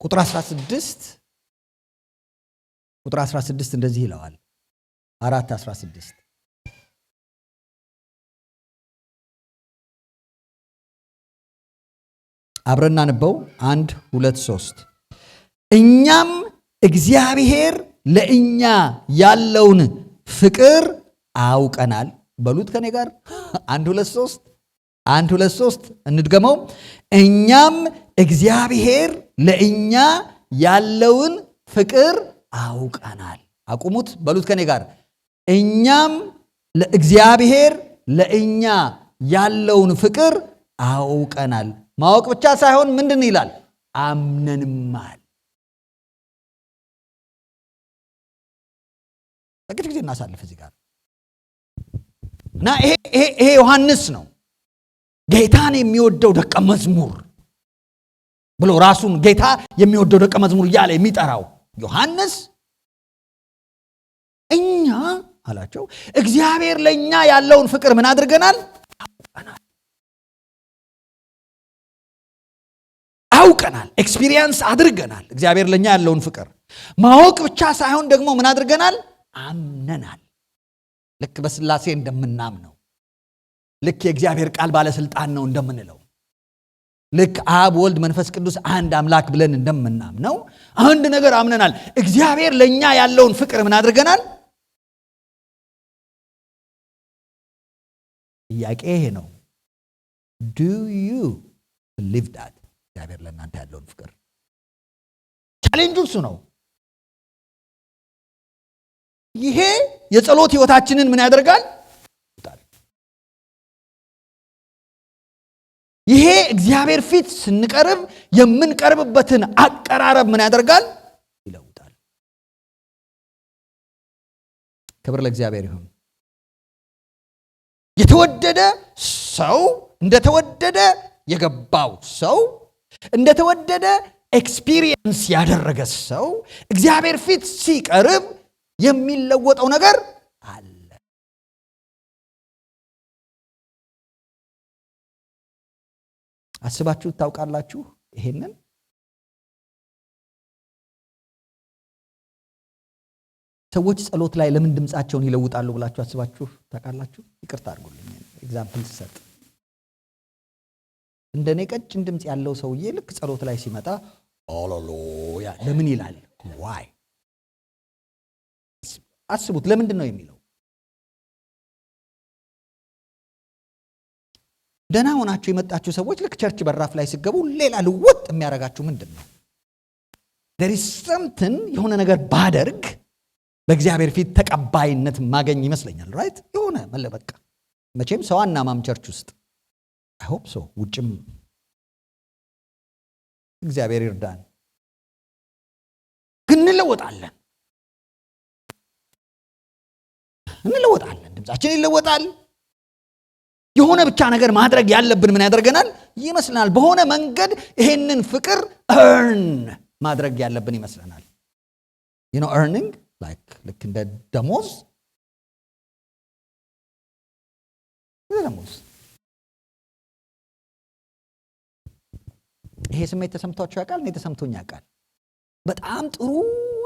ቁጥር 16 እንደዚህ ይለዋል። 4:16 አብረና ነበው 1 2 3 እኛም እግዚአብሔር ለእኛ ያለውን ፍቅር አውቀናል። በሉት ከኔ ጋር 1 2 3 እንድገመው። እኛም እግዚአብሔር ለእኛ ያለውን ፍቅር አውቀናል። አቁሙት። በሉት ከኔ ጋር እኛም ለእግዚአብሔር ለእኛ ያለውን ፍቅር አውቀናል። ማወቅ ብቻ ሳይሆን ምንድን ይላል? አምነንማል። ጥቂት ጊዜ እናሳልፍ እዚህ ጋር እና ይሄ ዮሐንስ ነው ጌታን የሚወደው ደቀ መዝሙር ብሎ ራሱን ጌታ የሚወደው ደቀ መዝሙር እያለ የሚጠራው ዮሐንስ እኛ አላቸው እግዚአብሔር ለእኛ ያለውን ፍቅር ምን አድርገናል? አውቀናል። ኤክስፒሪየንስ አድርገናል። እግዚአብሔር ለእኛ ያለውን ፍቅር ማወቅ ብቻ ሳይሆን ደግሞ ምን አድርገናል? አምነናል። ልክ በስላሴ እንደምናምነው፣ ልክ የእግዚአብሔር ቃል ባለስልጣን ነው እንደምንለው፣ ልክ አብ ወልድ መንፈስ ቅዱስ አንድ አምላክ ብለን እንደምናምነው አንድ ነገር አምነናል። እግዚአብሔር ለእኛ ያለውን ፍቅር ምን አድርገናል? ጥያቄ ይሄ ነው። Do you believe that? እግዚአብሔር ለእናንተ ያለውን ፍቅር ቻሌንጁ እሱ ነው። ይሄ የጸሎት ህይወታችንን ምን ያደርጋል? ይሄ እግዚአብሔር ፊት ስንቀርብ የምንቀርብበትን አቀራረብ ምን ያደርጋል? ይለውጣል። ክብር ለእግዚአብሔር ይሁን። የተወደደ ሰው እንደተወደደ የገባው ሰው እንደተወደደ ኤክስፒሪየንስ ያደረገ ሰው እግዚአብሔር ፊት ሲቀርብ የሚለወጠው ነገር አለ። አስባችሁ ታውቃላችሁ? ይሄንን ሰዎች ጸሎት ላይ ለምን ድምጻቸውን ይለውጣሉ ብላችሁ አስባችሁ ታውቃላችሁ? ይቅርታ አድርጉልኝ ኤግዛምፕል ሰጥ። እንደኔ ቀጭን ድምጽ ያለው ሰውዬ ልክ ጸሎት ላይ ሲመጣ ሃሌሉያ ለምን ይላል? ዋይ አስቡት። ለምንድን ነው የሚለው? ደህና ሆናችሁ የመጣችሁ ሰዎች ልክ ቸርች በራፍ ላይ ሲገቡ ሌላ ልውጥ የሚያደርጋችሁ ምንድን ነው? there is something የሆነ ነገር ባደርግ በእግዚአብሔር ፊት ተቀባይነት ማገኝ ይመስለኛል። ራይት የሆነ መለበቃ መቼም ሰው አናማም ቸርች ውስጥ I hope so ውጭም እግዚአብሔር ይርዳን። ግን እንለወጣለን፣ ድምጻችን ይለወጣል። የሆነ ብቻ ነገር ማድረግ ያለብን ምን ያደርገናል ይመስለናል። በሆነ መንገድ ይሄንን ፍቅር earn ማድረግ ያለብን ይመስለናል። earning ልክ እንደ ደሞዝ ይሄ ስሜት ተሰምቷችሁ ያውቃል? እኔ ተሰምቶኝ ያውቃል። በጣም ጥሩ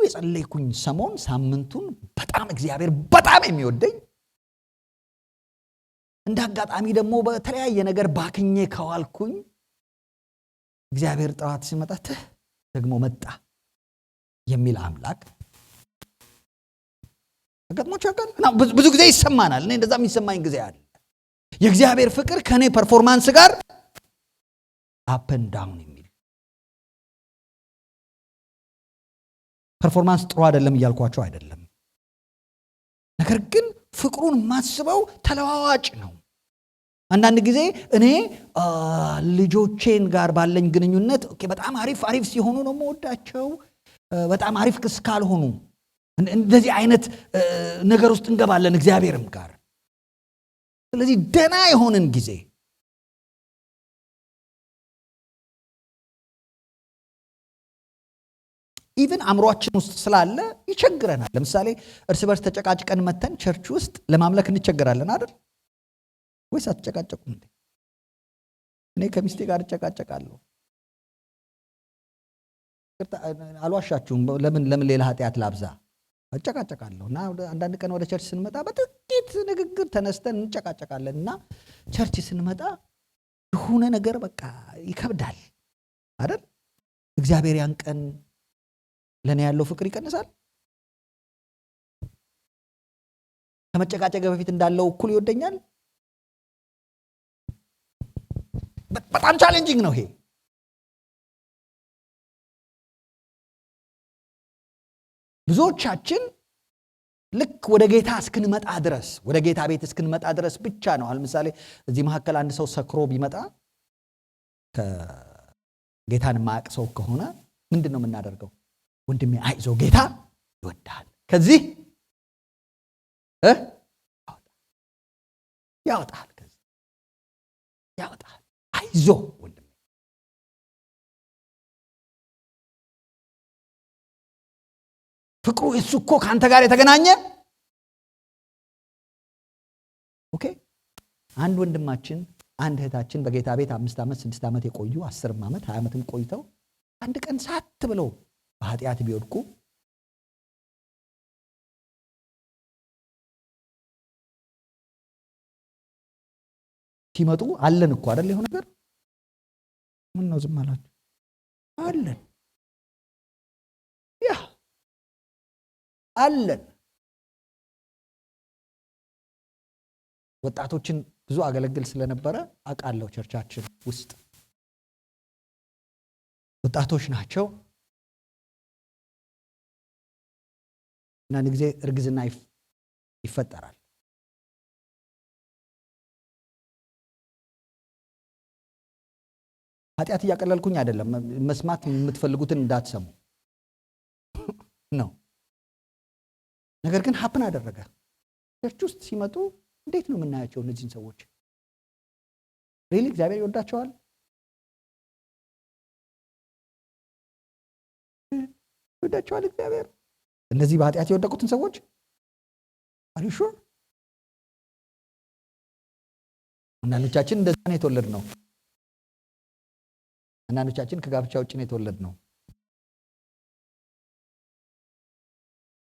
የጸለይኩኝ ሰሞን ሳምንቱን በጣም እግዚአብሔር በጣም የሚወደኝ እንደ አጋጣሚ ደግሞ በተለያየ ነገር ባክኜ ከዋልኩኝ እግዚአብሔር ጠዋት ሲመጣ ደግሞ መጣ የሚል አምላክ አጋጥሞችሁ ያውቃል? ብዙ ጊዜ ይሰማናል። እኔ እንደዛ የሚሰማኝ ጊዜ አለ። የእግዚአብሔር ፍቅር ከኔ ፐርፎርማንስ ጋር አፕ ኤንድ ዳውን የሚል ፐርፎርማንስ ጥሩ አይደለም እያልኳቸው አይደለም። ነገር ግን ፍቅሩን ማስበው ተለዋዋጭ ነው። አንዳንድ ጊዜ እኔ ልጆቼን ጋር ባለኝ ግንኙነት በጣም አሪፍ ሲሆኑ ነው የምወዳቸው። በጣም አሪፍ ካልሆኑ እንደዚህ አይነት ነገር ውስጥ እንገባለን እግዚአብሔርም ጋር። ስለዚህ ደህና የሆንን ጊዜ ኢቭን አእምሮአችን ውስጥ ስላለ ይቸግረናል። ለምሳሌ እርስ በርስ ተጨቃጭቀን መተን ቸርች ውስጥ ለማምለክ እንቸገራለን አይደል? ወይስ አትጨቃጨቁም እንዴ? እኔ ከሚስቴ ጋር እጨቃጨቃለሁ። አልዋሻችሁም። ለምን ሌላ ኃጢአት ላብዛ? እጨቃጨቃለሁ። እና አንዳንድ ቀን ወደ ቸርች ስንመጣ በጥቂት ንግግር ተነስተን እንጨቃጨቃለን። እና ቸርች ስንመጣ የሆነ ነገር በቃ ይከብዳል አይደል? እግዚአብሔር ያን ቀን ለኔ ያለው ፍቅር ይቀንሳል። ከመጨቃጨቅ በፊት እንዳለው እኩል ይወደኛል። በጣም ቻሌንጂንግ ነው ይሄ። ብዙዎቻችን ልክ ወደ ጌታ እስክንመጣ ድረስ ወደ ጌታ ቤት እስክንመጣ ድረስ ብቻ ነው። ለምሳሌ እዚህ መካከል አንድ ሰው ሰክሮ ቢመጣ ከጌታን ማያውቅ ሰው ከሆነ ምንድን ነው የምናደርገው? ወንድሜ አይዞ ጌታ ይወዳል፣ ከዚህ ያወጣል፣ ከዚህ ያወጣል፣ አይዞ ወንድሜ። ፍቅሩ እሱ እኮ ከአንተ ጋር የተገናኘ። ኦኬ። አንድ ወንድማችን አንድ እህታችን በጌታ ቤት 5 ዓመት 6 ዓመት የቆዩ 10 ዓመት 20 ዓመትም ቆይተው አንድ ቀን ሳት ብለው በኃጢአት ቢወድቁ ሲመጡ አለን እኮ አይደል? የሆነ ነገር ምን ነው ዝም አላችሁ? አለን ያ አለን። ወጣቶችን ብዙ አገለግል ስለነበረ አውቃለሁ። ቸርቻችን ውስጥ ወጣቶች ናቸው እና አንድ ጊዜ እርግዝና ይፈጠራል። ኃጢአት እያቀለልኩኝ አይደለም። መስማት የምትፈልጉትን እንዳትሰሙ ነው። ነገር ግን ሀፕን አደረገ። ቸርች ውስጥ ሲመጡ እንዴት ነው የምናያቸው እነዚህን ሰዎች? ሪሊ እግዚአብሔር ይወዳቸዋል? ይወዳቸዋል እግዚአብሔር እነዚህ በኃጢአት የወደቁትን ሰዎች? አር ዩ ሹር? አንዳንዶቻችን እንደዛ ነው የተወለድነው። አንዳንዶቻችን ከጋብቻ ውጭ ነው የተወለድነው።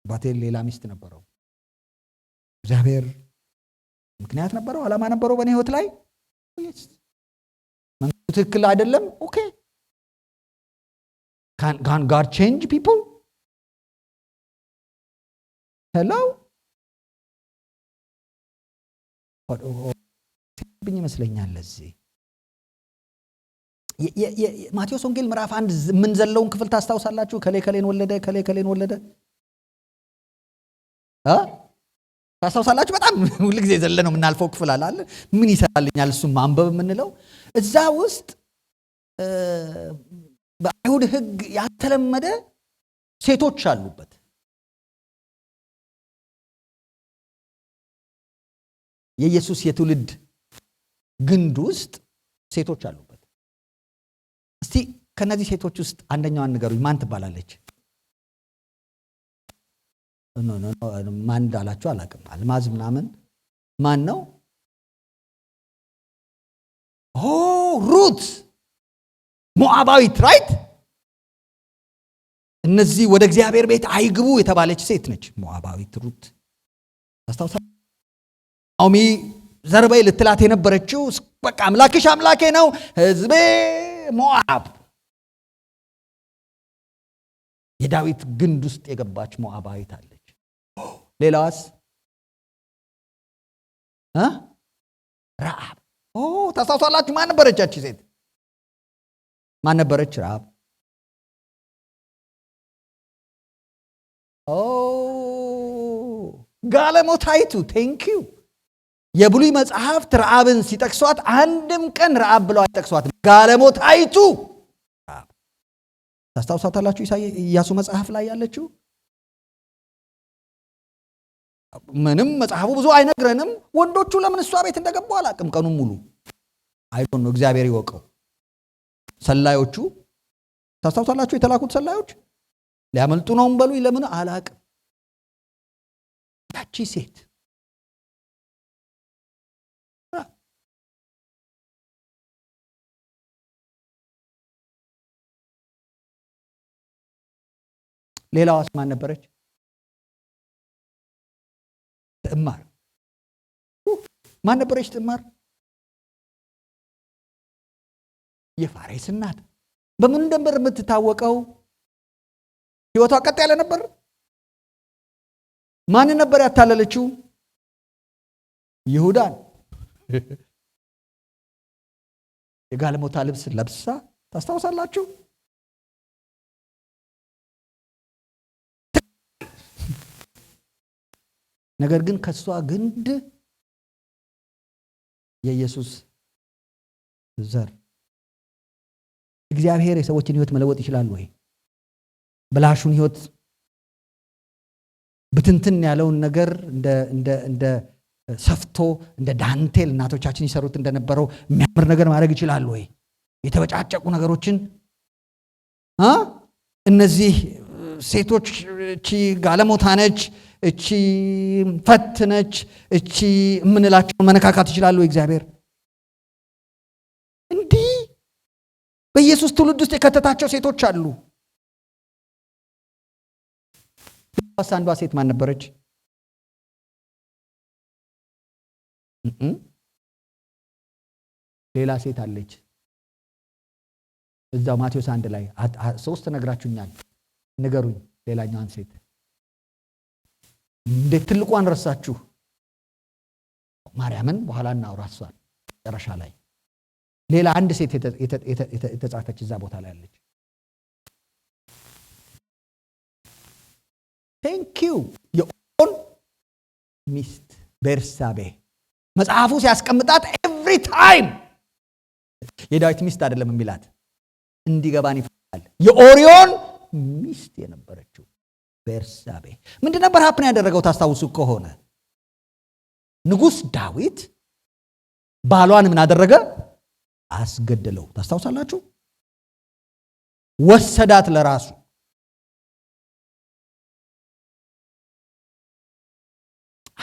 ባቴ ሌላ ሚስት ነበረው። እግዚአብሔር ምክንያት ነበረው፣ ዓላማ ነበረው በእኔ ህይወት ላይ። መንገዱ ትክክል አይደለም። ኦኬ ካን ጋድ ቼንጅ ፒፕል? ሄሎ ብኝ ይመስለኛል። ለዚህ ማቴዎስ ወንጌል ምዕራፍ 1 የምንዘለውን ክፍል ታስታውሳላችሁ? ከሌን ወለደ፣ ከሌን ወለደ ታስታውሳላችሁ? በጣም ሁሉ ጊዜ ዘለነው የምናልፈው ክፍል አለ። ምን ይሰራልኛል እሱም ማንበብ የምንለው። እዛ ውስጥ በአይሁድ ህግ ያልተለመደ ሴቶች አሉበት። የኢየሱስ የትውልድ ግንድ ውስጥ ሴቶች አሉበት። እስቲ ከነዚህ ሴቶች ውስጥ አንደኛዋን ንገሩኝ። ማን ትባላለች? ማን እንዳላችሁ አላውቅም። አልማዝ ምናምን ማን ነው? ሩት ሞዓባዊት ራይት። እነዚህ ወደ እግዚአብሔር ቤት አይግቡ የተባለች ሴት ነች ሞዓባዊት ሩት። ታስታውሳ? ናኦሚ ዘርበይ ልትላት የነበረችው በቃ አምላክሽ አምላኬ ነው፣ ህዝቤ ሞዓብ። የዳዊት ግንድ ውስጥ የገባች ሞዓባዊት አለች። ሌላዋስ? ረዓብ። ታስታውሳላችሁ? ማን ነበረች ያቺ ሴት? ማን ነበረች? ረዓብ። ጋለሞታይቱ። ቴንኪዩ። የብሉይ መጽሐፍት ረዓብን ሲጠቅሷት አንድም ቀን ረዓብ ብለው አይጠቅሷትም። ጋለሞታይቱ ረዓብ። ታስታውሳታላችሁ? ኢያሱ መጽሐፍ ላይ ያለችው ምንም መጽሐፉ ብዙ አይነግረንም። ወንዶቹ ለምን እሷ ቤት እንደገቡ አላቅም። ቀኑን ሙሉ አይዶን ነው፣ እግዚአብሔር ይወቀው። ሰላዮቹ ታስታውሳላችሁ? የተላኩት ሰላዮች ሊያመልጡ ነው በሉ ለምን አላቅም። ያቺ ሴት ሌላዋስ ማን ነበረች? ትዕማር። ማን ነበረች ትዕማር? የፋሬስ እናት። በምን ነበር የምትታወቀው? ህይወቷ ቀጥ ያለ ነበር። ማን ነበር ያታለለችው? ይሁዳን። የጋለሞታ ልብስ ለብሳ ታስታውሳላችሁ? ነገር ግን ከሷ ግንድ የኢየሱስ ዘር እግዚአብሔር የሰዎችን ህይወት መለወጥ ይችላል ወይ? ብላሹን ህይወት ብትንትን ያለውን ነገር እንደ ሰፍቶ እንደ ዳንቴል እናቶቻችን ይሰሩት እንደነበረው የሚያምር ነገር ማድረግ ይችላል ወይ? የተበጫጨቁ ነገሮችን እነዚህ ሴቶች እቺ ጋለሞታ ነች፣ እቺ ፈት ነች፣ እቺ የምንላቸውን መነካካት ይችላል ወይ እግዚአብሔር? እንዲህ በኢየሱስ ትውልድ ውስጥ የከተታቸው ሴቶች አሉ። አንዷ ሴት ማን ነበረች? ሌላ ሴት አለች እዛው ማቴዎስ 1 ላይ 3 ነግራችሁኛል። ንገሩኝ ሌላኛዋን ሴት እንዴት ትልቋን ረሳችሁ? ማርያምን በኋላ እናውራሷል መጨረሻ ላይ። ሌላ አንድ ሴት የተጻፈች እዛ ቦታ ላይ አለች። ቴንክ ዩ የኦን ሚስት ቤርሳቤ መጽሐፉ ሲያስቀምጣት ኤቭሪ ታይም የዳዊት ሚስት አይደለም የሚላት እንዲገባን ይፈልጋል። የኦሪዮን ሚስት የነበረችው ቤርሳቤ ምንድን ነበር ሀፕን ያደረገው? ታስታውሱ ከሆነ ንጉሥ ዳዊት ባሏን ምን አደረገ? አስገደለው። ታስታውሳላችሁ? ወሰዳት ለራሱ።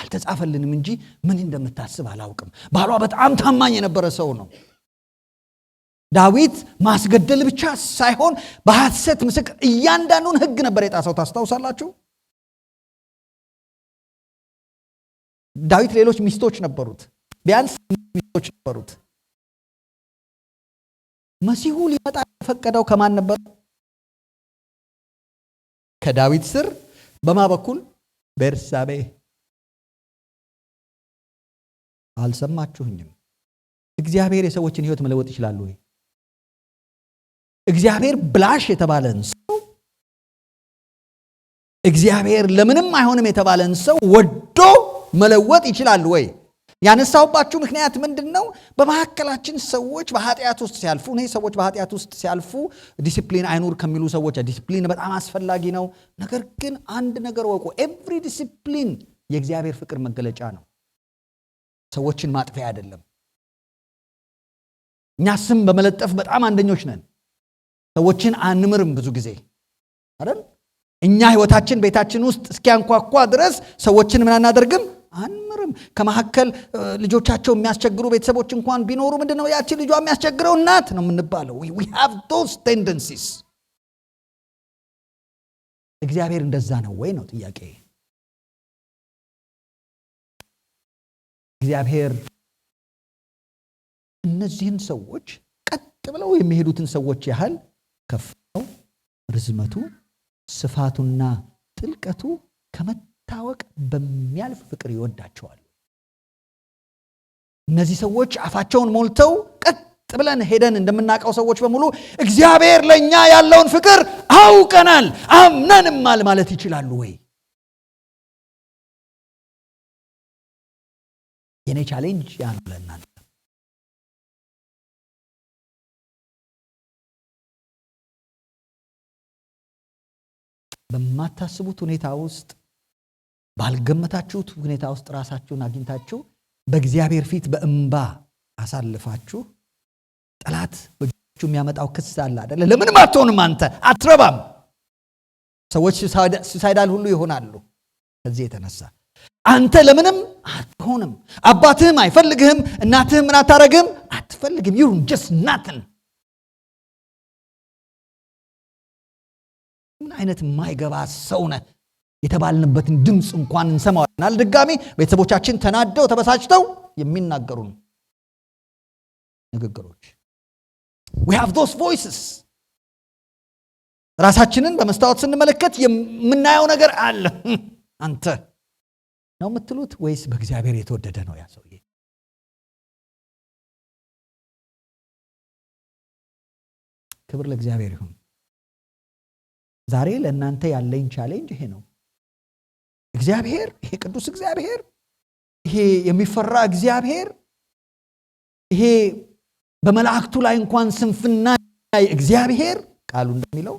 አልተጻፈልንም እንጂ ምን እንደምታስብ አላውቅም። ባሏ በጣም ታማኝ የነበረ ሰው ነው። ዳዊት ማስገደል ብቻ ሳይሆን በሐሰት ምስክር እያንዳንዱን ሕግ ነበር የጣሰው። ታስታውሳላችሁ? ዳዊት ሌሎች ሚስቶች ነበሩት፣ ቢያንስ ሚስቶች ነበሩት። መሲሁ ሊመጣ የፈቀደው ከማን ነበር? ከዳዊት ስር በማ በኩል? ቤርሳቤ። አልሰማችሁኝም? እግዚአብሔር የሰዎችን ህይወት መለወጥ ይችላል ወይ? እግዚአብሔር ብላሽ የተባለን ሰው እግዚአብሔር ለምንም አይሆንም የተባለን ሰው ወዶ መለወጥ ይችላል ወይ? ያነሳውባችሁ ምክንያት ምንድነው? በመሐከላችን ሰዎች በኃጢአት ውስጥ ሲያልፉ ሰዎች በኃጢአት ውስጥ ሲያልፉ ዲሲፕሊን አይኑር ከሚሉ ሰዎች ዲሲፕሊን በጣም አስፈላጊ ነው። ነገር ግን አንድ ነገር ወቁ፣ ኤቭሪ ዲሲፕሊን የእግዚአብሔር ፍቅር መገለጫ ነው። ሰዎችን ማጥፊያ አይደለም። እኛ ስም በመለጠፍ በጣም አንደኞች ነን። ሰዎችን አንምርም ብዙ ጊዜ አይደል? እኛ ህይወታችን ቤታችን ውስጥ እስኪያንኳኳ ድረስ ሰዎችን ምን አናደርግም? አንምርም። ከመሐከል ልጆቻቸው የሚያስቸግሩ ቤተሰቦች እንኳን ቢኖሩ ምንድነው ያቺ ልጇ የሚያስቸግረው እናት ነው የምንባለው። we have those tendencies። እግዚአብሔር እንደዛ ነው ወይ ነው ጥያቄ። እግዚአብሔር እነዚህን ሰዎች ቀጥ ብለው የሚሄዱትን ሰዎች ያህል ከፍታው፣ ርዝመቱ፣ ስፋቱና ጥልቀቱ ከመታወቅ በሚያልፍ ፍቅር ይወዳቸዋል። እነዚህ ሰዎች አፋቸውን ሞልተው ቀጥ ብለን ሄደን እንደምናውቀው ሰዎች በሙሉ እግዚአብሔር ለኛ ያለውን ፍቅር አውቀናል አምነንማል ማለት ይችላሉ ወይ? የኔ ቻሌንጅ ያ ነው ለእናንተ። በማታስቡት ሁኔታ ውስጥ ባልገመታችሁት ሁኔታ ውስጥ ራሳችሁን አግኝታችሁ በእግዚአብሔር ፊት በእንባ አሳልፋችሁ ጠላት በእጆቹ የሚያመጣው ክስ አለ አይደለ? ለምንም አትሆንም፣ አንተ አትረባም። ሰዎች ሱሳይዳል ሁሉ ይሆናሉ ከዚህ የተነሳ አንተ ለምንም አትሆንም። አባትህም አይፈልግህም፣ እናትህም ምን አታረግም? አትፈልግም። you're just nothing። ምን አይነት የማይገባ ሰው ነህ የተባልንበትን ድምፅ እንኳን እንሰማዋለን። ድጋሚ ቤተሰቦቻችን ተናደው ተበሳጭተው የሚናገሩን ንግግሮች we have those voices። ራሳችንን በመስታወት ስንመለከት የምናየው ነገር አለ። አንተ ነው የምትሉት ወይስ በእግዚአብሔር የተወደደ ነው ያ ሰውዬ? ክብር ለእግዚአብሔር ይሁን። ዛሬ ለእናንተ ያለኝ ቻሌንጅ ይሄ ነው። እግዚአብሔር፣ ይሄ ቅዱስ እግዚአብሔር፣ ይሄ የሚፈራ እግዚአብሔር፣ ይሄ በመላእክቱ ላይ እንኳን ስንፍና እግዚአብሔር ቃሉ እንደሚለው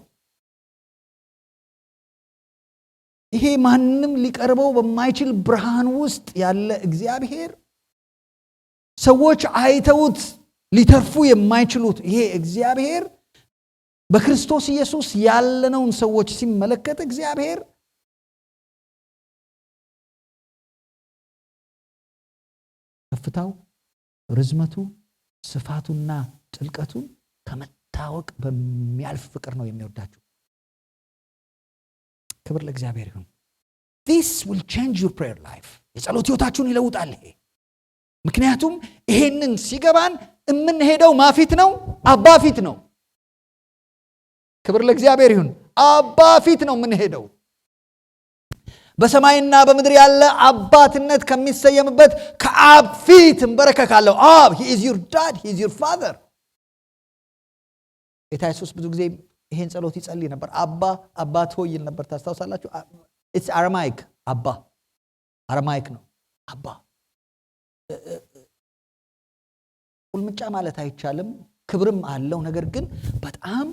ይሄ ማንንም ሊቀርበው በማይችል ብርሃን ውስጥ ያለ እግዚአብሔር፣ ሰዎች አይተውት ሊተርፉ የማይችሉት ይሄ እግዚአብሔር በክርስቶስ ኢየሱስ ያለነውን ሰዎች ሲመለከት እግዚአብሔር ከፍታው፣ ርዝመቱ፣ ስፋቱና ጥልቀቱን ከመታወቅ በሚያልፍ ፍቅር ነው የሚወዳችሁ። ክብር ለእግዚአብሔር ይሁን። This will change your prayer life. የጸሎት ሕይወታችሁን ይለውጣል ይሄ። ምክንያቱም ይሄንን ሲገባን የምንሄደው ማፊት ነው? አባ ፊት ነው። ክብር ለእግዚአብሔር ይሁን። አባ ፊት ነው የምንሄደው። በሰማይና በምድር ያለ አባትነት ከሚሰየምበት ከአብ ፊት እንበረከካለሁ። አብ he is your dad, he is your father። ጌታ ኢየሱስ ብዙ ጊዜ ይሄን ጸሎት ይጸልይ ነበር። አባ አባት ሆይ ይል ነበር። ታስታውሳላችሁ? it's Aramaic። አባ አረማይክ ነው። አባ ቁልምጫ ማለት አይቻልም፣ ክብርም አለው። ነገር ግን በጣም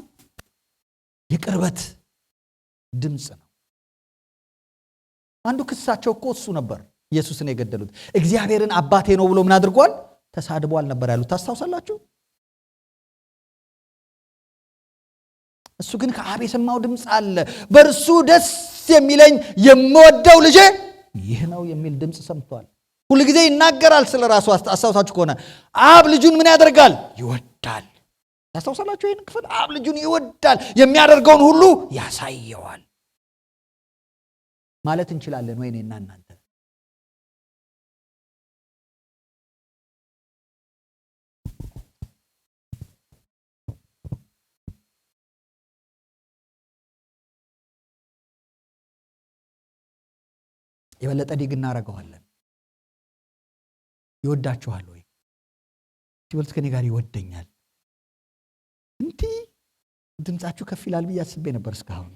የቅርበት ድምፅ ነው። አንዱ ክሳቸው እኮ እሱ ነበር። ኢየሱስን የገደሉት እግዚአብሔርን አባቴ ነው ብሎ ምን አድርጓል? ተሳድቧል ነበር ያሉት። ታስታውሳላችሁ? እሱ ግን ከአብ የሰማው ድምፅ አለ። በእርሱ ደስ የሚለኝ የምወደው ልጄ ይህ ነው የሚል ድምፅ ሰምቷል። ሁሉ ጊዜ ይናገራል ስለ ራሱ። አስታውሳችሁ ከሆነ አብ ልጁን ምን ያደርጋል? ይወዳል። ታስታውሳላችሁ ይህን ክፍል? አብ ልጁን ይወዳል፣ የሚያደርገውን ሁሉ ያሳየዋል ማለት እንችላለን ወይ? እኔና እናንተ የበለጠ ዲግ እናደርገዋለን። ይወዳችኋል ወይ? ሲበልጥ ከኔ ጋር ይወደኛል። እንዲህ ድምጻችሁ ከፍ ይላል ብዬ አስቤ ነበር እስካሁን።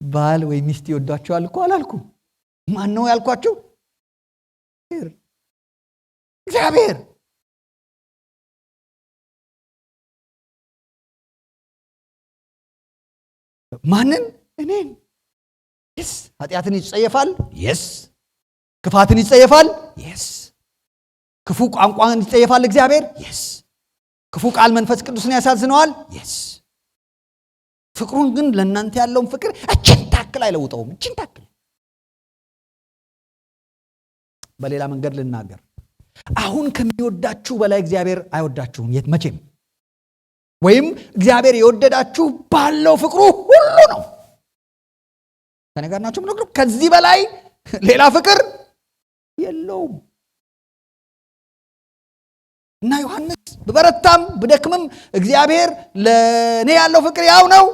ባል ወይ ሚስት ይወዳችኋል እኮ አላልኩም። ማን ነው ያልኳችሁ? እግዚአብሔር። ማንን? እኔን። የስ ኃጢአትን ይጸየፋል። የስ ክፋትን ይጸየፋል። የስ ክፉ ቋንቋን ይጸየፋል እግዚአብሔር። የስ ክፉ ቃል መንፈስ ቅዱስን ያሳዝነዋል። የስ ፍቅሩን ግን ለእናንተ ያለውን ፍቅር እችን ታክል አይለውጠውም። እችን ታክል። በሌላ መንገድ ልናገር፣ አሁን ከሚወዳችሁ በላይ እግዚአብሔር አይወዳችሁም የት መቼም። ወይም እግዚአብሔር የወደዳችሁ ባለው ፍቅሩ ሁሉ ነው። ከኔ ጋር ናችሁ? ምን ነው ከዚህ በላይ ሌላ ፍቅር የለውም። እና ዮሐንስ በበረታም በደክምም እግዚአብሔር ለኔ ያለው ፍቅር ያው ነው።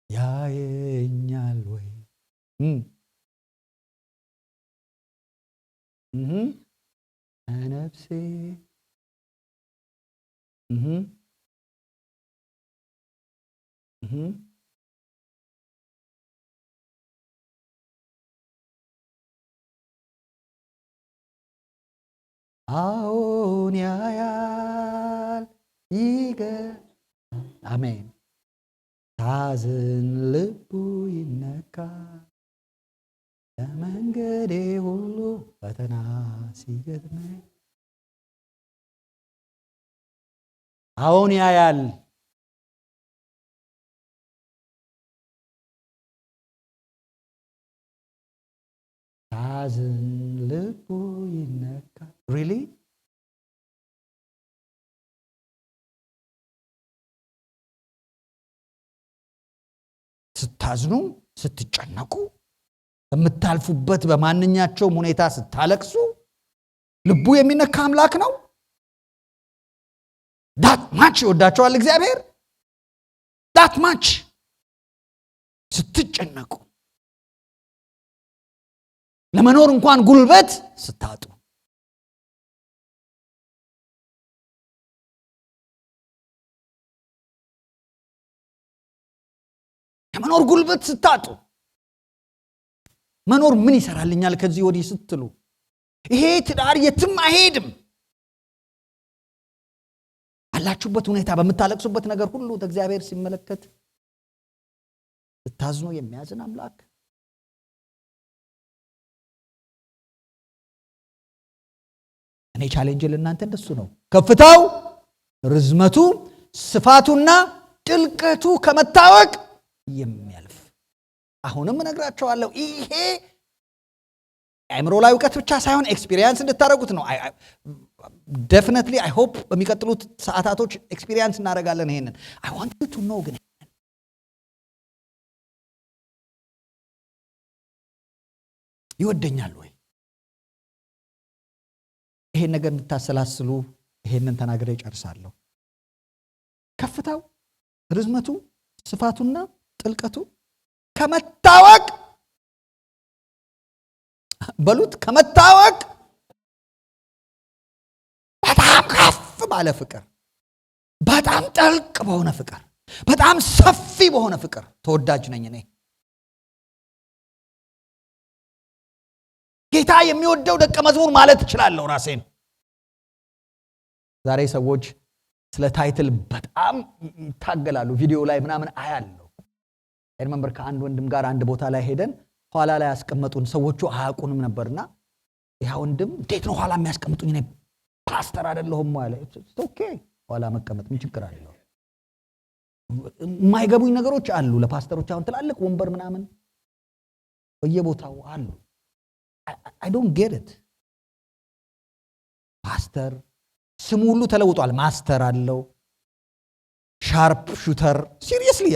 ያየኛል ወይ? ነፍሴ አዎን ያያል አሜን። ታዝን ልቡ ይነካል፣ ለመንገዴ ሁሉ ፈተና ሲገጥመኝ አዎን ያያል። ታዝን ልቡ ይነካል። ሪሊ ስታዝኑ፣ ስትጨነቁ፣ የምታልፉበት በማንኛቸውም ሁኔታ ስታለቅሱ ልቡ የሚነካ አምላክ ነው። ዳት ማች ይወዳቸዋል እግዚአብሔር። ዳት ማች ስትጨነቁ፣ ለመኖር እንኳን ጉልበት ስታጡ፣ የመኖር ጉልበት ስታጡ፣ መኖር ምን ይሰራልኛል ከዚህ ወዲህ ስትሉ፣ ይሄ ትዳር የትም አይሄድም አላችሁበት ሁኔታ በምታለቅሱበት ነገር ሁሉ እግዚአብሔር ሲመለከት ስታዝኑ የሚያዝን አምላክ እኔ ቻሌንጅ ለእናንተ እንደሱ ነው። ከፍታው ርዝመቱ ስፋቱና ጥልቀቱ ከመታወቅ የሚያልፍ አሁንም እነግራቸዋለሁ። ይሄ አእምሮ ላይ ዕውቀት ብቻ ሳይሆን ኤክስፒሪየንስ እንድታረጉት ነው። ዴፊኒትሊ አይ ሆፕ በሚቀጥሉት ሰዓታቶች ኤክስፒሪየንስ እናደርጋለን ይሄንን። አይ ዋንት ዩ ቱ ኖ ግን ይወደኛል ወይ? ይሄን ነገር እንድታሰላስሉ ይሄንን ተናግሬ ጨርሳለሁ። ከፍታው ርዝመቱ ስፋቱና ጥልቀቱ ከመታወቅ በሉት ከመታወቅ በጣም ከፍ ባለ ፍቅር፣ በጣም ጥልቅ በሆነ ፍቅር፣ በጣም ሰፊ በሆነ ፍቅር ተወዳጅ ነኝ እኔ። ጌታ የሚወደው ደቀ መዝሙር ማለት እችላለሁ ራሴን። ዛሬ ሰዎች ስለ ታይትል በጣም ይታገላሉ። ቪዲዮ ላይ ምናምን አያለሁ። ሪመምበር ከአንድ ወንድም ጋር አንድ ቦታ ላይ ሄደን ኋላ ላይ ያስቀመጡን ሰዎቹ አያውቁንም ነበርና ያ ወንድም እንዴት ነው ኋላ የሚያስቀምጡኝ? እኔ ፓስተር አይደለሁም አለ። ኦኬ ኋላ መቀመጥ ምን ችግር አለው? የማይገቡኝ ነገሮች አሉ ለፓስተሮች። አሁን ትላልቅ ወንበር ምናምን በየቦታው አሉ። I don't get it። ፓስተር ስሙ ሁሉ ተለውጧል። ማስተር አለው፣ ሻርፕ ሹተር፣ ሲሪየስሊ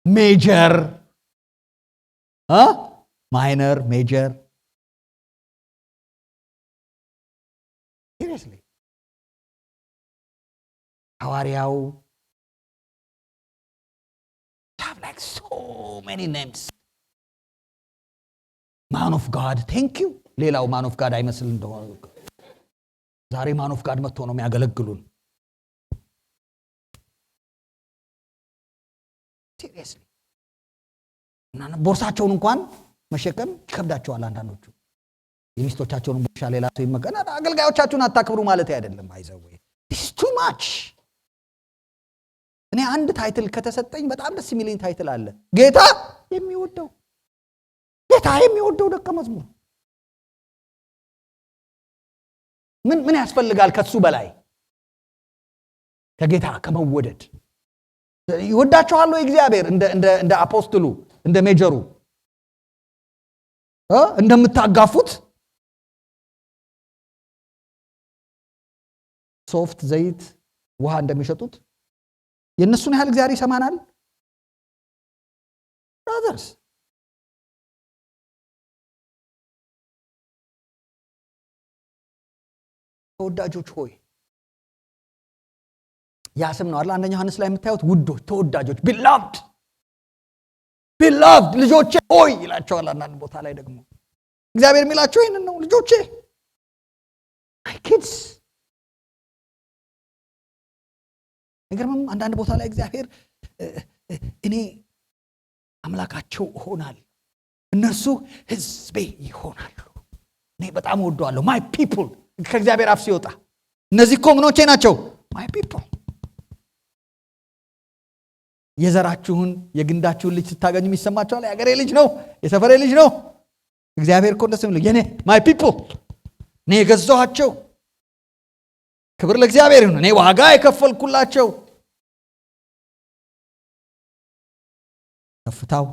ሜጀር፣ ማይነር፣ ሜጀር፣ ሲሪየስሊ ሐዋርያው have like so many names። ማን ኦፍ ጋድ ቴንክ ዩ። ሌላው ማን ኦፍ ጋድ አይመስል እንደሆነ ዛሬ ማን ኦፍ ጋድ መጥቶ ነው የሚያገለግሉን። ሲሪየስሊ እና ቦርሳቸውን እንኳን መሸከም ይከብዳቸዋል አንዳንዶቹ። የሚስቶቻቸውን ቦርሳ ሌላ ሰው ይመከና። አገልጋዮቻችሁን አታክብሩ ማለት አይደለም። አይዘው it's too much። እኔ አንድ ታይትል ከተሰጠኝ በጣም ደስ የሚለኝ ታይትል አለ። ጌታ የሚወደው ደቀ መዝሙር። ምን ያስፈልጋል ከሱ በላይ? ከጌታ ከመወደድ ይወዳቸዋል ወይ እግዚአብሔር? እንደ አፖስትሉ እንደ ሜጀሩ እንደምታጋፉት ሶፍት ዘይት ውሃ እንደሚሸጡት የእነሱን ያህል እግዚአብሔር ይሰማናል? ብራዘርስ ተወዳጆች ሆይ፣ ያ ስም ነው አይደል? አንደኛ ዮሐንስ ላይ የምታዩት ውዶች፣ ተወዳጆች፣ ቢላቭድ ልጆቼ ሆይ ይላቸዋል። አንዳንድ ቦታ ላይ ደግሞ እግዚአብሔር የሚላቸው ይህንን ነው፣ ልጆቼ ማይ ኪድስ። ነገርም አንዳንድ ቦታ ላይ እግዚአብሔር እኔ አምላካቸው እሆናል፣ እነርሱ ሕዝቤ ይሆናሉ። እኔ በጣም እወደዋለሁ። ማይ ፒፕል ከእግዚአብሔር አፍ ሲወጣ እነዚህ እኮ ምኖቼ ናቸው? ማይ ፒፕል። የዘራችሁን የግንዳችሁን ልጅ ስታገኙ የሚሰማችኋል? የአገሬ ልጅ ነው፣ የሰፈሬ ልጅ ነው። እግዚአብሔር እኮ እንደዚህ የሚለው የኔ ማይ ፒፕል፣ እኔ የገዛኋቸው። ክብር ለእግዚአብሔር ይሁን። እኔ ዋጋ የከፈልኩላቸው። ከፍታው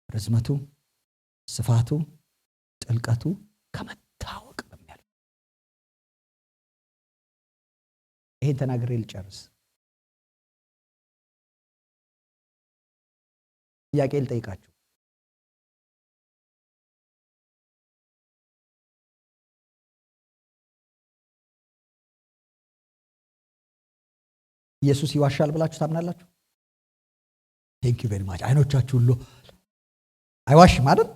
ርዝመቱ ስፋቱ ጥልቀቱ ከመታወቅ በሚያልፍ ይሄን ተናግሬ ልጨርስ። ጥያቄ ልጠይቃችሁ። ኢየሱስ ይዋሻል ብላችሁ ታምናላችሁ? ቴንክ ዩ ቬሪ ማች። አይኖቻችሁ ሁሉ አይዋሽም አይደል?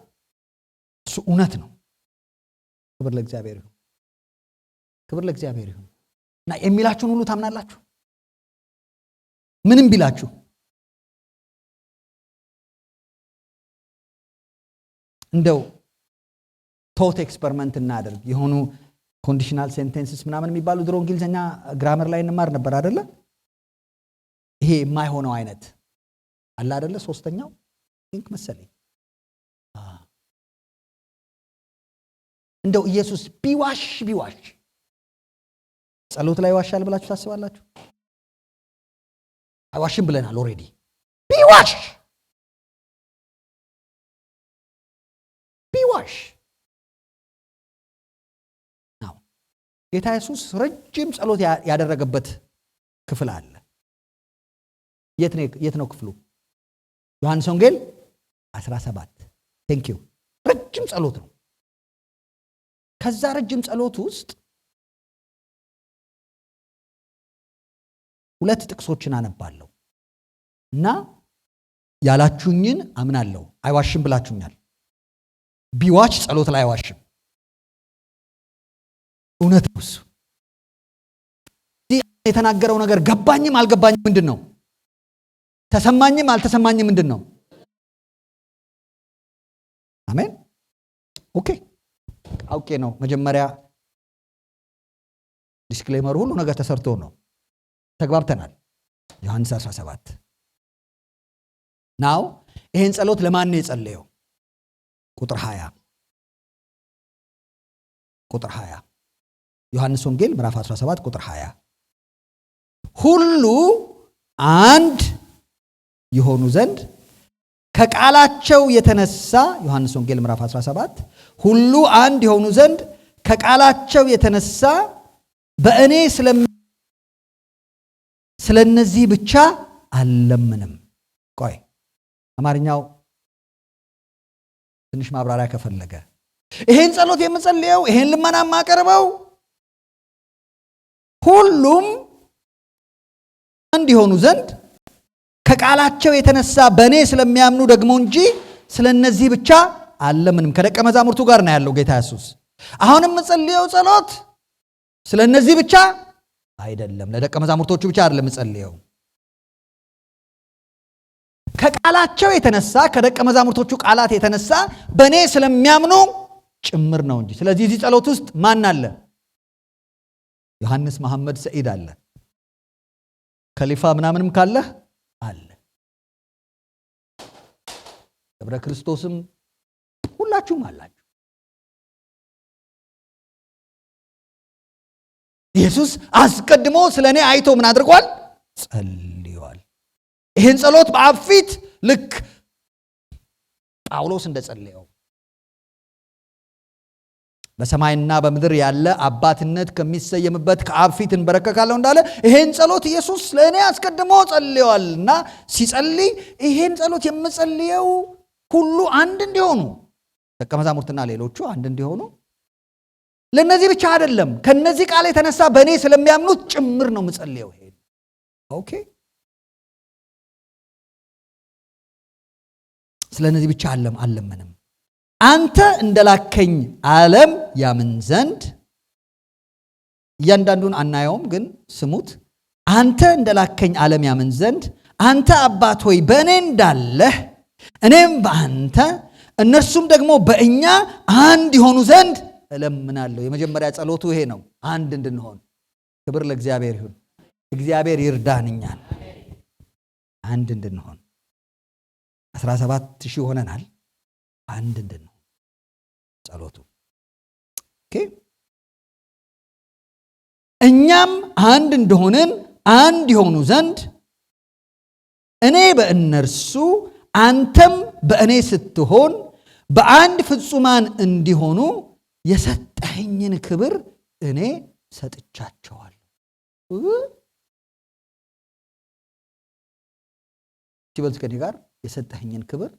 እሱ እውነት ነው። ክብር ለእግዚአብሔር ይሁን። ክብር ለእግዚአብሔር ይሁን። እና የሚላችሁን ሁሉ ታምናላችሁ? ምንም ቢላችሁ እንደው ቶት ኤክስፐሪመንት እናደርግ። የሆኑ ኮንዲሽናል ሴንቴንስስ ምናምን የሚባሉ ድሮ እንግሊዝኛ ግራመር ላይ እንማር ነበር አይደለ? ይሄ የማይሆነው አይነት አለ አይደለ? ሶስተኛው ቲንክ መሰለኝ እንደው ኢየሱስ ቢዋሽ ጸሎት ላይ ዋሻል ብላችሁ ታስባላችሁ? አይዋሽም ብለናል ኦሬዲ። ቢዋሽ ነው። ጌታ ኢየሱስ ረጅም ጸሎት ያደረገበት ክፍል አለ። የት ነው ክፍሉ? ዮሐንስ ወንጌል 17 ቴንክ ዩ። ረጅም ጸሎት ነው። ከዛ ረጅም ጸሎት ውስጥ ሁለት ጥቅሶችን አነባለሁ እና ያላችሁኝን አምናለሁ። አይዋሽም ብላችሁኛል። ቢዋሽ ጸሎት ላይ አይዋሽም። እውነት ነው። እሱ የተናገረው ነገር ገባኝም አልገባኝም ምንድን ነው? ተሰማኝም አልተሰማኝም ምንድን ነው? አሜን። ኦኬ አውቄ ነው መጀመሪያ ዲስክሌመር ሁሉ ነገር ተሰርቶ ነው። ተግባብተናል። ዮሐንስ 17 ናው ይሄን ጸሎት ለማን ነው የጸለየው? ቁጥር 20 ዮሐንስ ወንጌል ምዕራፍ 17 ቁጥር 20 ሁሉ አንድ የሆኑ ዘንድ ከቃላቸው የተነሳ ዮሐንስ ወንጌል ምዕራፍ 17 ሁሉ አንድ የሆኑ ዘንድ ከቃላቸው የተነሳ በእኔ ስለነዚህ ብቻ አልለምንም። ቆይ አማርኛው ትንሽ ማብራሪያ ከፈለገ ይሄን ጸሎት የምጸልየው ይሄን ልመና ማቀርበው ሁሉም አንድ የሆኑ ዘንድ ከቃላቸው የተነሳ በእኔ ስለሚያምኑ ደግሞ እንጂ ስለነዚህ ብቻ አልለምንም። ከደቀ መዛሙርቱ ጋር ነው ያለው ጌታ ኢየሱስ። አሁንም የምጸልየው ጸሎት ስለነዚህ ብቻ አይደለም፣ ለደቀ መዛሙርቶቹ ብቻ አይደለም የምጸልየው። ከቃላቸው የተነሳ ከደቀ መዛሙርቶቹ ቃላት የተነሳ በእኔ ስለሚያምኑ ጭምር ነው እንጂ። ስለዚህ እዚህ ጸሎት ውስጥ ማን አለ? ዮሐንስ መሐመድ ሰዒድ አለ። ከሊፋ ምናምንም ካለህ አለ። ገብረ ክርስቶስም ሁላችሁም አላችሁ። ኢየሱስ አስቀድሞ ስለኔ አይቶ ምን አድርጓል? ጸልዮአል። ይህን ጸሎት በአብ ፊት ልክ ጳውሎስ እንደጸለየው በሰማይና በምድር ያለ አባትነት ከሚሰየምበት ከአብ ፊት እንበረከካለሁ እንዳለ ይሄን ጸሎት ኢየሱስ ለእኔ አስቀድሞ ጸልዮአልና ሲጸልይ ይሄን ጸሎት የምጸልየው ሁሉ አንድ እንዲሆኑ ደቀ መዛሙርትና ሌሎቹ አንድ እንዲሆኑ ለነዚህ ብቻ አይደለም፣ ከነዚህ ቃል የተነሳ በእኔ ስለሚያምኑት ጭምር ነው የምጸልየው። ይሄ ኦኬ። ስለነዚህ ብቻ አልለምንም። አንተ እንደላከኝ ዓለም ያምን ዘንድ እያንዳንዱን አናየውም፣ ግን ስሙት። አንተ እንደላከኝ ዓለም ያምን ዘንድ አንተ አባት ሆይ በእኔ እንዳለህ እኔም በአንተ እነርሱም ደግሞ በእኛ አንድ ይሆኑ ዘንድ እለምናለሁ። የመጀመሪያ ጸሎቱ ይሄ ነው፣ አንድ እንድንሆን። ክብር ለእግዚአብሔር ይሁን። እግዚአብሔር ይርዳን እኛን አንድ እንድንሆን። 17,000 ሆነናል። አንድ እንድንሆን ጸሎቱ ኦኬ። እኛም አንድ እንደሆንን አንድ ይሆኑ ዘንድ እኔ በእነርሱ አንተም በእኔ ስትሆን በአንድ ፍጹማን እንዲሆኑ የሰጠኸኝን ክብር እኔ ሰጥቻቸዋለሁ። ይበልጥ ከኔ ጋር የሰጠኸኝን ክብር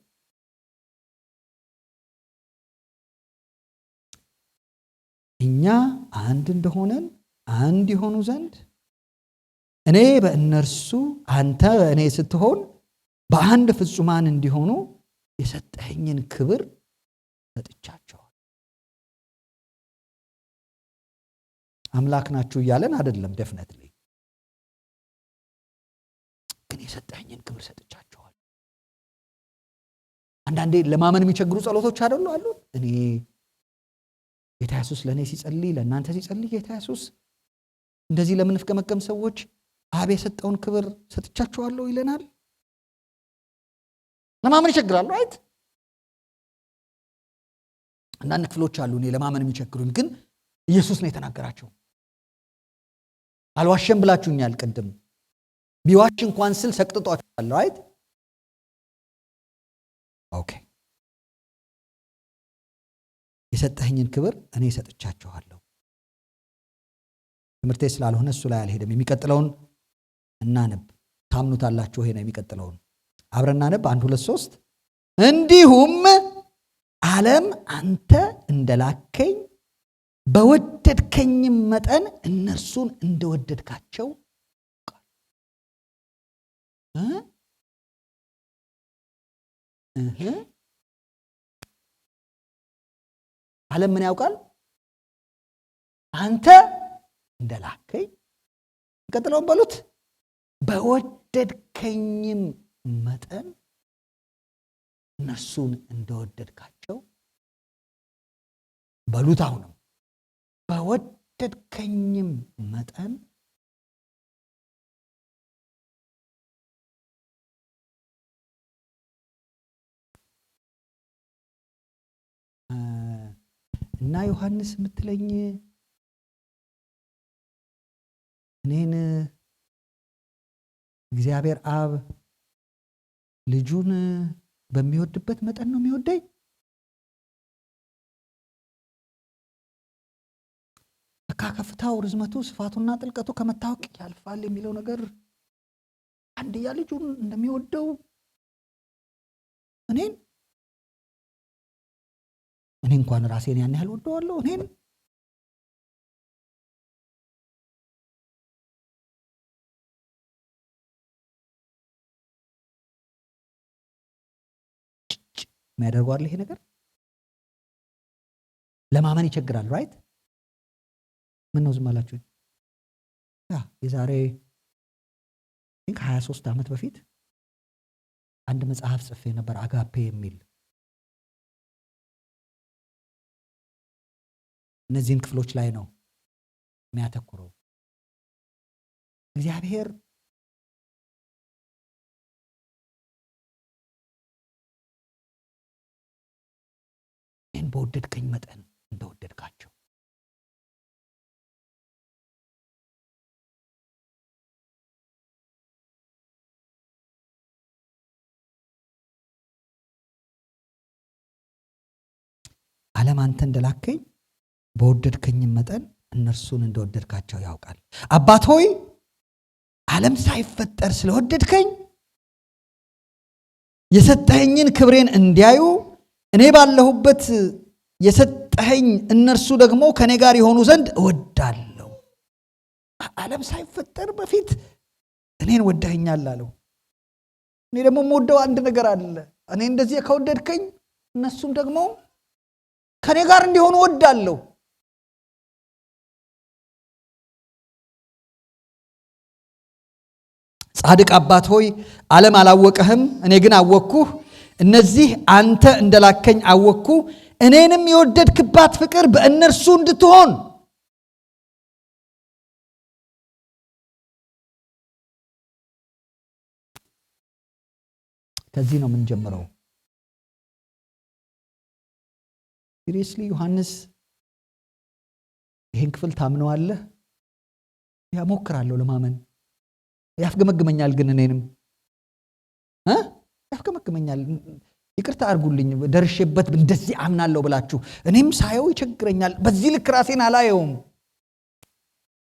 እኛ አንድ እንደሆነን አንድ ይሆኑ ዘንድ እኔ በእነርሱ አንተ በእኔ ስትሆን በአንድ ፍጹማን እንዲሆኑ የሰጠኸኝን ክብር ሰጥቻቸዋል። አምላክ ናችሁ እያለን አይደለም፣ ዴፍነትሊ ግን የሰጠኸኝን ክብር ሰጥቻቸዋል። አንዳንዴ ለማመን የሚቸግሩ ጸሎቶች አይደሉ አሉ። እኔ ጌታ ኢየሱስ ለእኔ ሲጸልይ ለእናንተ ሲጸልይ ጌታ ኢየሱስ እንደዚህ ለምንፍቀመቀም ሰዎች አብ የሰጠውን ክብር ሰጥቻችኋለሁ ይለናል። ለማመን ይቸግራሉ አይት አንዳንድ ክፍሎች አሉ እኔ ለማመን የሚቸግሩኝ፣ ግን ኢየሱስ ነው የተናገራቸው። አልዋሸም ብላችሁኛል ቅድም። ቢዋሽ እንኳን ስል ሰቅጥጧችኋለሁ አይት ኦኬ የሰጠኸኝን ክብር እኔ ሰጥቻችኋለሁ። ትምህርቴ ስላልሆነ እሱ ላይ አልሄድም። የሚቀጥለውን እናነብ። ታምኑታላችሁ? ይሄ ነው የሚቀጥለውን አብረን እናነብ። 1 2 3 እንዲሁም ዓለም አንተ እንደላከኝ በወደድከኝም መጠን እነርሱን እንደወደድካቸው ዓለም ምን ያውቃል? አንተ እንደላከኝ ቀጥለውን በሉት በወደድከኝም መጠን እነርሱን እንደወደድካቸው በሉት። አሁንም በወደድከኝም መጠን እና ዮሐንስ የምትለኝ እኔን እግዚአብሔር አብ ልጁን በሚወድበት መጠን ነው የሚወደኝ? ከከፍታው ርዝመቱ ስፋቱና ጥልቀቱ ከመታወቅ ያልፋል የሚለው ነገር አንድያ ልጁን እንደሚወደው እኔ እንኳን ራሴን ያን ያህል ወደዋለሁ። እኔን የሚያደርገዋል ይሄ ነገር ለማመን ይቸግራል። ራይት ምን ነው ዝም አላችሁ? የዛሬ 23 ዓመት በፊት አንድ መጽሐፍ ጽፌ ነበር፣ አጋፔ የሚል። እነዚህን ክፍሎች ላይ ነው የሚያተኩረው። እግዚአብሔር እኔን በወደድከኝ መጠን እንደወደድካቸው ዓለም አንተ እንደላከኝ በወደድከኝም መጠን እነርሱን እንደወደድካቸው ያውቃል። አባት ሆይ ዓለም ሳይፈጠር ስለወደድከኝ የሰጠኸኝን ክብሬን እንዲያዩ እኔ ባለሁበት የሰጠኸኝ እነርሱ ደግሞ ከኔ ጋር የሆኑ ዘንድ እወዳለሁ። ዓለም ሳይፈጠር በፊት እኔን ወደኸኛል አለው። እኔ ደግሞ የምወደው አንድ ነገር አለ። እኔ እንደዚህ ከወደድከኝ እነሱም ደግሞ ከኔ ጋር እንዲሆኑ እወዳለሁ። ጻድቅ አባት ሆይ ዓለም አላወቀህም፣ እኔ ግን አወቅኩህ። እነዚህ አንተ እንደላከኝ አወቅኩ፣ እኔንም የወደድክባት ፍቅር በእነርሱ እንድትሆን። ከዚህ ነው የምንጀምረው። ሲሪየስሊ ዮሐንስ ይህን ክፍል ታምነዋለህ? ያሞክራለሁ ለማመን ያፍገመግመኛል፣ ግን እኔንም ያፍገመግመኛል። ይቅርታ አድርጉልኝ ደርሼበት እንደዚህ አምናለሁ ብላችሁ እኔም ሳየው ይቸግረኛል። በዚህ ልክ ራሴን አላየውም።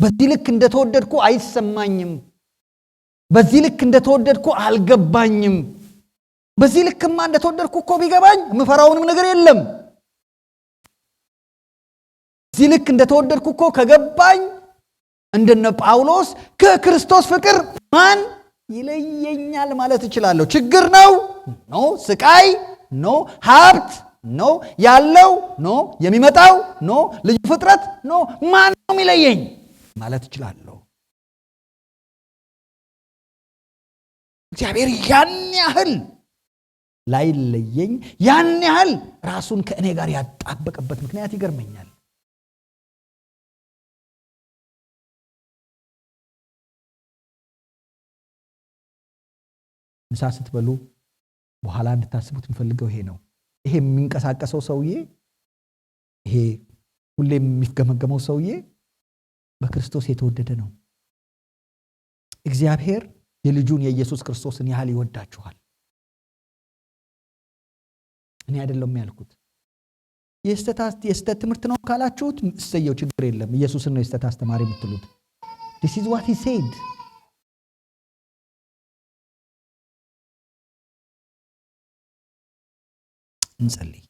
በዚህ ልክ እንደተወደድኩ አይሰማኝም። በዚህ ልክ እንደተወደድኩ አልገባኝም። በዚህ ልክማ እንደተወደድኩ እኮ ቢገባኝ የምፈራውንም ነገር የለም። በዚህ ልክ እንደተወደድኩ እኮ ከገባኝ እንደነ ጳውሎስ ከክርስቶስ ፍቅር ማን ይለየኛል ማለት እችላለሁ። ችግር ነው ኖ፣ ስቃይ ኖ፣ ሀብት ኖ፣ ያለው ኖ፣ የሚመጣው ኖ፣ ልዩ ፍጥረት ኖ፣ ማን ነው የሚለየኝ ማለት እችላለሁ። እግዚአብሔር ያን ያህል ላይለየኝ ያን ያህል ራሱን ከእኔ ጋር ያጣበቀበት ምክንያት ይገርመኛል። ምሳ ስትበሉ በኋላ እንድታስቡት የምፈልገው ይሄ ነው። ይሄ የሚንቀሳቀሰው ሰውዬ፣ ይሄ ሁሌም የሚፍገመገመው ሰውዬ በክርስቶስ የተወደደ ነው። እግዚአብሔር የልጁን የኢየሱስ ክርስቶስን ያህል ይወዳችኋል። እኔ አይደለም ያልኩት። የስተት ትምህርት ነው ካላችሁት እሰየው፣ ችግር የለም። ኢየሱስን ነው የስተት አስተማሪ የምትሉት። this is what he said። እንጸልይ።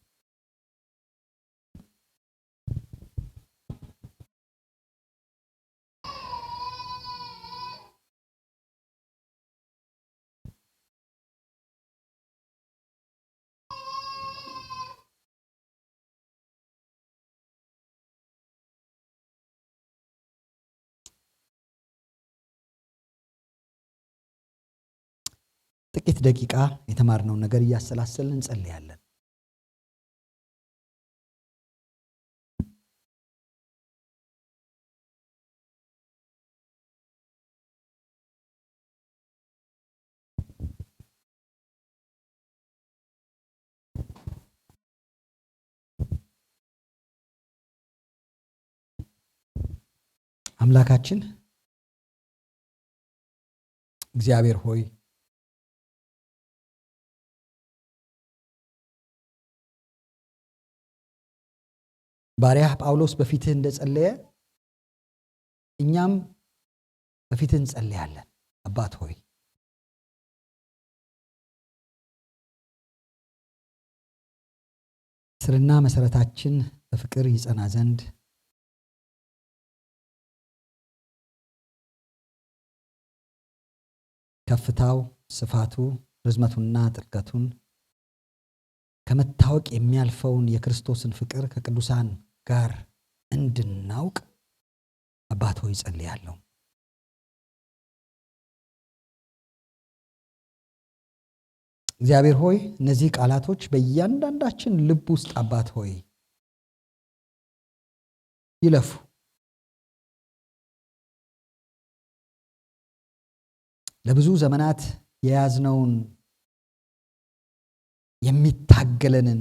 ጥቂት ደቂቃ የተማርነውን ነገር እያሰላሰልን እንጸልያለን። አምላካችን እግዚአብሔር ሆይ ባሪያህ ጳውሎስ በፊትህ እንደጸለየ እኛም በፊትህ እንጸልያለን። አባት ሆይ ስርና መሰረታችን በፍቅር ይጸና ዘንድ ከፍታው፣ ስፋቱ፣ ርዝመቱና ጥልቀቱን ከመታወቅ የሚያልፈውን የክርስቶስን ፍቅር ከቅዱሳን ጋር እንድናውቅ አባት ሆይ ጸልያለሁ። እግዚአብሔር ሆይ እነዚህ ቃላቶች በእያንዳንዳችን ልብ ውስጥ አባት ሆይ ይለፉ። ለብዙ ዘመናት የያዝነውን የሚታገለንን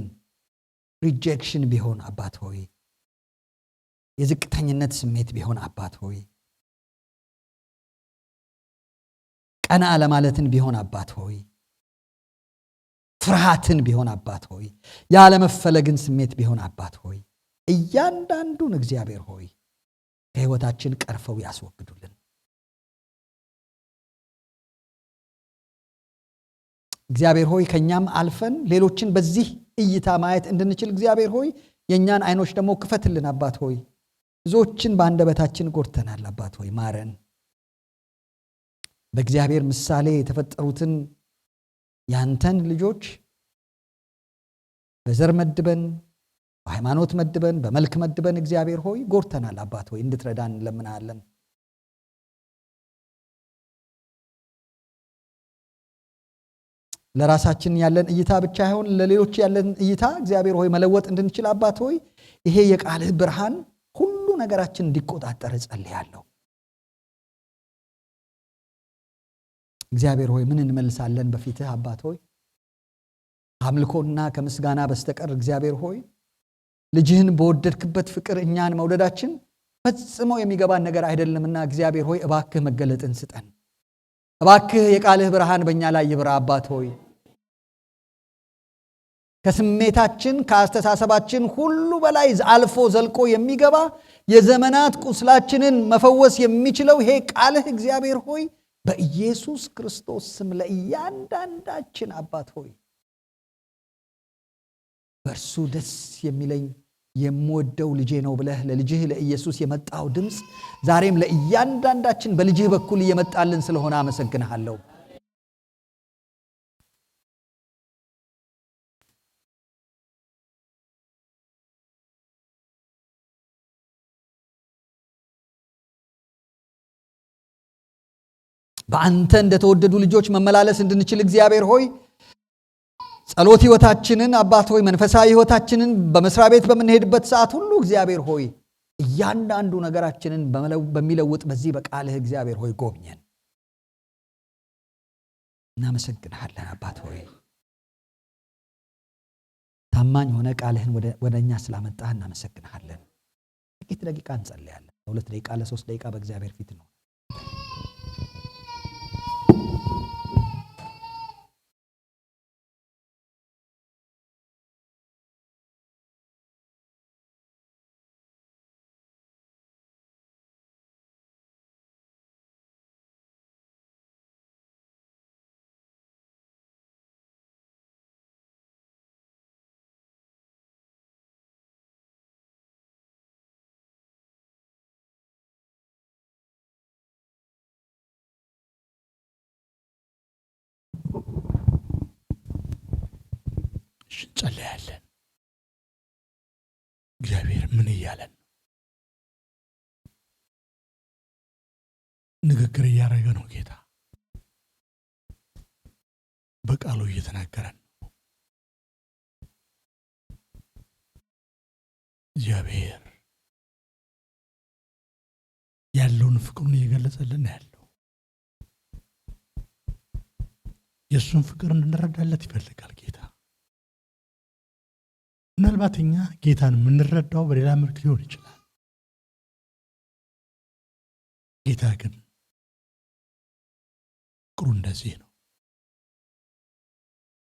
ሪጀክሽን ቢሆን አባት ሆይ፣ የዝቅተኝነት ስሜት ቢሆን አባት ሆይ፣ ቀና ለማለትን ቢሆን አባት ሆይ፣ ፍርሃትን ቢሆን አባት ሆይ፣ ያለመፈለግን ስሜት ቢሆን አባት ሆይ፣ እያንዳንዱን እግዚአብሔር ሆይ ከሕይወታችን ቀርፈው ያስወግዱልን። እግዚአብሔር ሆይ ከኛም አልፈን ሌሎችን በዚህ እይታ ማየት እንድንችል እግዚአብሔር ሆይ የኛን አይኖች ደግሞ ክፈትልን አባት ሆይ። ብዙዎችን በአንደበታችን ጎድተናል አባት ሆይ ማረን። በእግዚአብሔር ምሳሌ የተፈጠሩትን ያንተን ልጆች በዘር መድበን፣ በሃይማኖት መድበን፣ በመልክ መድበን እግዚአብሔር ሆይ ጎድተናል አባት ሆይ እንድትረዳን እንለምናለን። ለራሳችን ያለን እይታ ብቻ አይሆን ለሌሎች ያለን እይታ እግዚአብሔር ሆይ መለወጥ እንድንችል አባት ሆይ ይሄ የቃልህ ብርሃን ሁሉ ነገራችን እንዲቆጣጠር ጸልያለሁ። እግዚአብሔር ሆይ ምን እንመልሳለን በፊትህ አባት ሆይ? አምልኮና ከምስጋና በስተቀር እግዚአብሔር ሆይ ልጅህን በወደድክበት ፍቅር እኛን መውደዳችን ፈጽሞ የሚገባን ነገር አይደለምና እግዚአብሔር ሆይ እባክህ መገለጥን ስጠን። እባክህ የቃልህ ብርሃን በእኛ ላይ ይብራ አባት ሆይ። ከስሜታችን ከአስተሳሰባችን ሁሉ በላይ አልፎ ዘልቆ የሚገባ የዘመናት ቁስላችንን መፈወስ የሚችለው ይሄ ቃልህ እግዚአብሔር ሆይ በኢየሱስ ክርስቶስ ስም ለእያንዳንዳችን አባት ሆይ በእርሱ ደስ የሚለኝ የምወደው ልጄ ነው ብለህ ለልጅህ ለኢየሱስ የመጣው ድምፅ ዛሬም ለእያንዳንዳችን በልጅህ በኩል እየመጣልን ስለሆነ አመሰግንሃለሁ። በአንተ እንደተወደዱ ልጆች መመላለስ እንድንችል እግዚአብሔር ሆይ ጸሎት ሕይወታችንን አባት ሆይ መንፈሳዊ ሕይወታችንን በመስሪያ ቤት በምንሄድበት ሰዓት ሁሉ እግዚአብሔር ሆይ እያንዳንዱ ነገራችንን በሚለውጥ በዚህ በቃልህ እግዚአብሔር ሆይ ጎብኘን። እናመሰግንሃለን አባት ሆይ ታማኝ ሆነ ቃልህን ወደኛ ስላመጣህ እናመሰግንሃለን። ጥቂት ደቂቃ እንጸልያለን። 2 ደቂቃ ለ3 ደቂቃ በእግዚአብሔር ፊት ነው። እንጸልያለን። እግዚአብሔር ምን እያለን ንግግር እያደረገ ነው? ጌታ በቃሉ እየተናገረን ነው። እግዚአብሔር ያለውን ፍቅሩን እየገለጸልን ያለው የእሱን ፍቅር እንድንረዳለት ይፈልጋል ጌታ። ምናልባት እኛ ጌታን የምንረዳው በሌላ መልክ ሊሆን ይችላል። ጌታ ግን ፍቅሩ እንደዚህ ነው።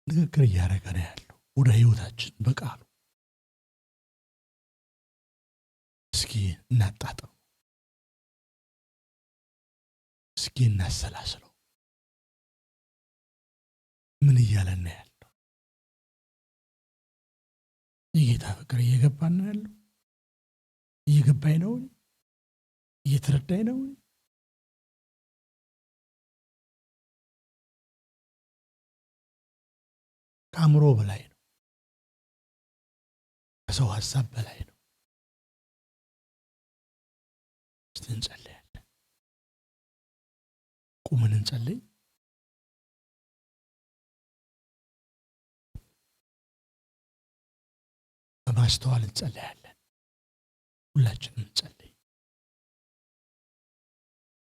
ንግግር እያደረገ ነው ያለው ወደ ሕይወታችን በቃሉ። እስኪ እናጣጥም፣ እስኪ እናሰላስለው። ምን እያለን ነው ያለው? የጌታ ፍቅር እየገባን ነው ያለው? እየገባኝ ነው? እየተረዳኝ ነው? ከአእምሮ በላይ ነው። ከሰው ሀሳብ በላይ ነው። እስቲ እንጸልያለን። ቁመን እንጸልይ። በማስተዋል እንጸልያለን። ሁላችንም እንጸልይ።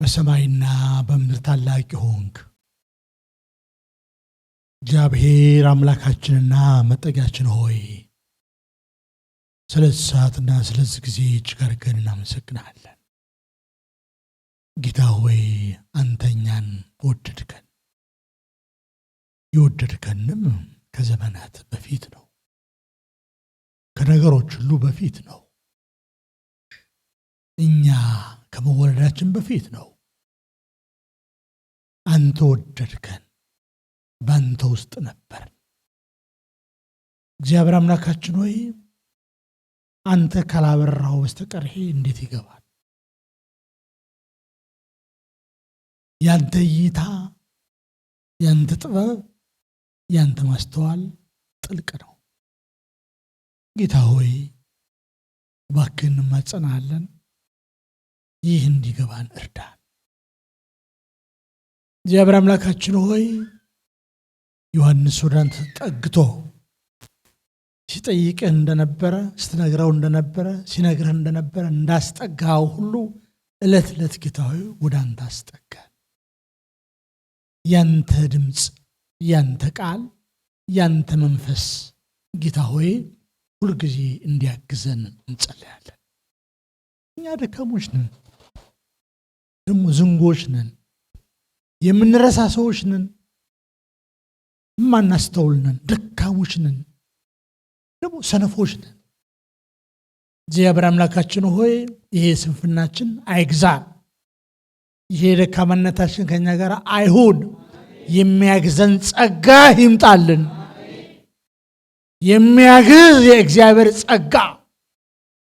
በሰማይና በምድር ታላቅ ሆንክ እግዚአብሔር አምላካችንና መጠጊያችን ሆይ ስለዚህ ሰዓትና ስለዚህ ጊዜ እጅግ አድርገን እናመሰግናለን። ጌታ ሆይ አንተኛን ወደድከን። የወደድከንም ከዘመናት በፊት ነው። ከነገሮች ሁሉ በፊት ነው። እኛ ከመወለዳችን በፊት ነው። አንተ ወደድከን፣ በአንተ ውስጥ ነበር። እግዚአብሔር አምላካችን ሆይ አንተ ካላበራው በስተቀር ይሄ እንዴት ይገባል? ያንተ እይታ፣ ያንተ ጥበብ፣ ያንተ ማስተዋል ጥልቅ ነው። ጌታ ሆይ እባክህ እንማጸናለን፣ ይህ እንዲገባን እርዳን። እግዚአብሔር አምላካችን ሆይ ዮሐንስ ወደ አንተ ጠግቶ ሲጠይቅህ እንደነበረ፣ ስትነግረው እንደነበረ፣ ሲነግርህ እንደነበረ እንዳስጠጋው ሁሉ ዕለት ዕለት ጌታ ሆይ ወደ አንተ አስጠጋን። ያንተ ድምፅ፣ ያንተ ቃል፣ ያንተ መንፈስ ጌታ ሆይ ሁልጊዜ እንዲያግዘን እንጸልያለን። እኛ ደካሞች ነን፣ ደግሞ ዝንጎች ነን፣ የምንረሳ ሰዎች ነን፣ ማናስተውል ነን፣ ደካሞች ነን፣ ደግሞ ሰነፎች ነን። እግዚአብሔር አምላካችን ሆይ ይሄ ስንፍናችን አይግዛን፣ ይሄ ደካማነታችን ከኛ ጋር አይሁን። የሚያግዘን ጸጋ ይምጣልን። የሚያግዝ የእግዚአብሔር ጸጋ፣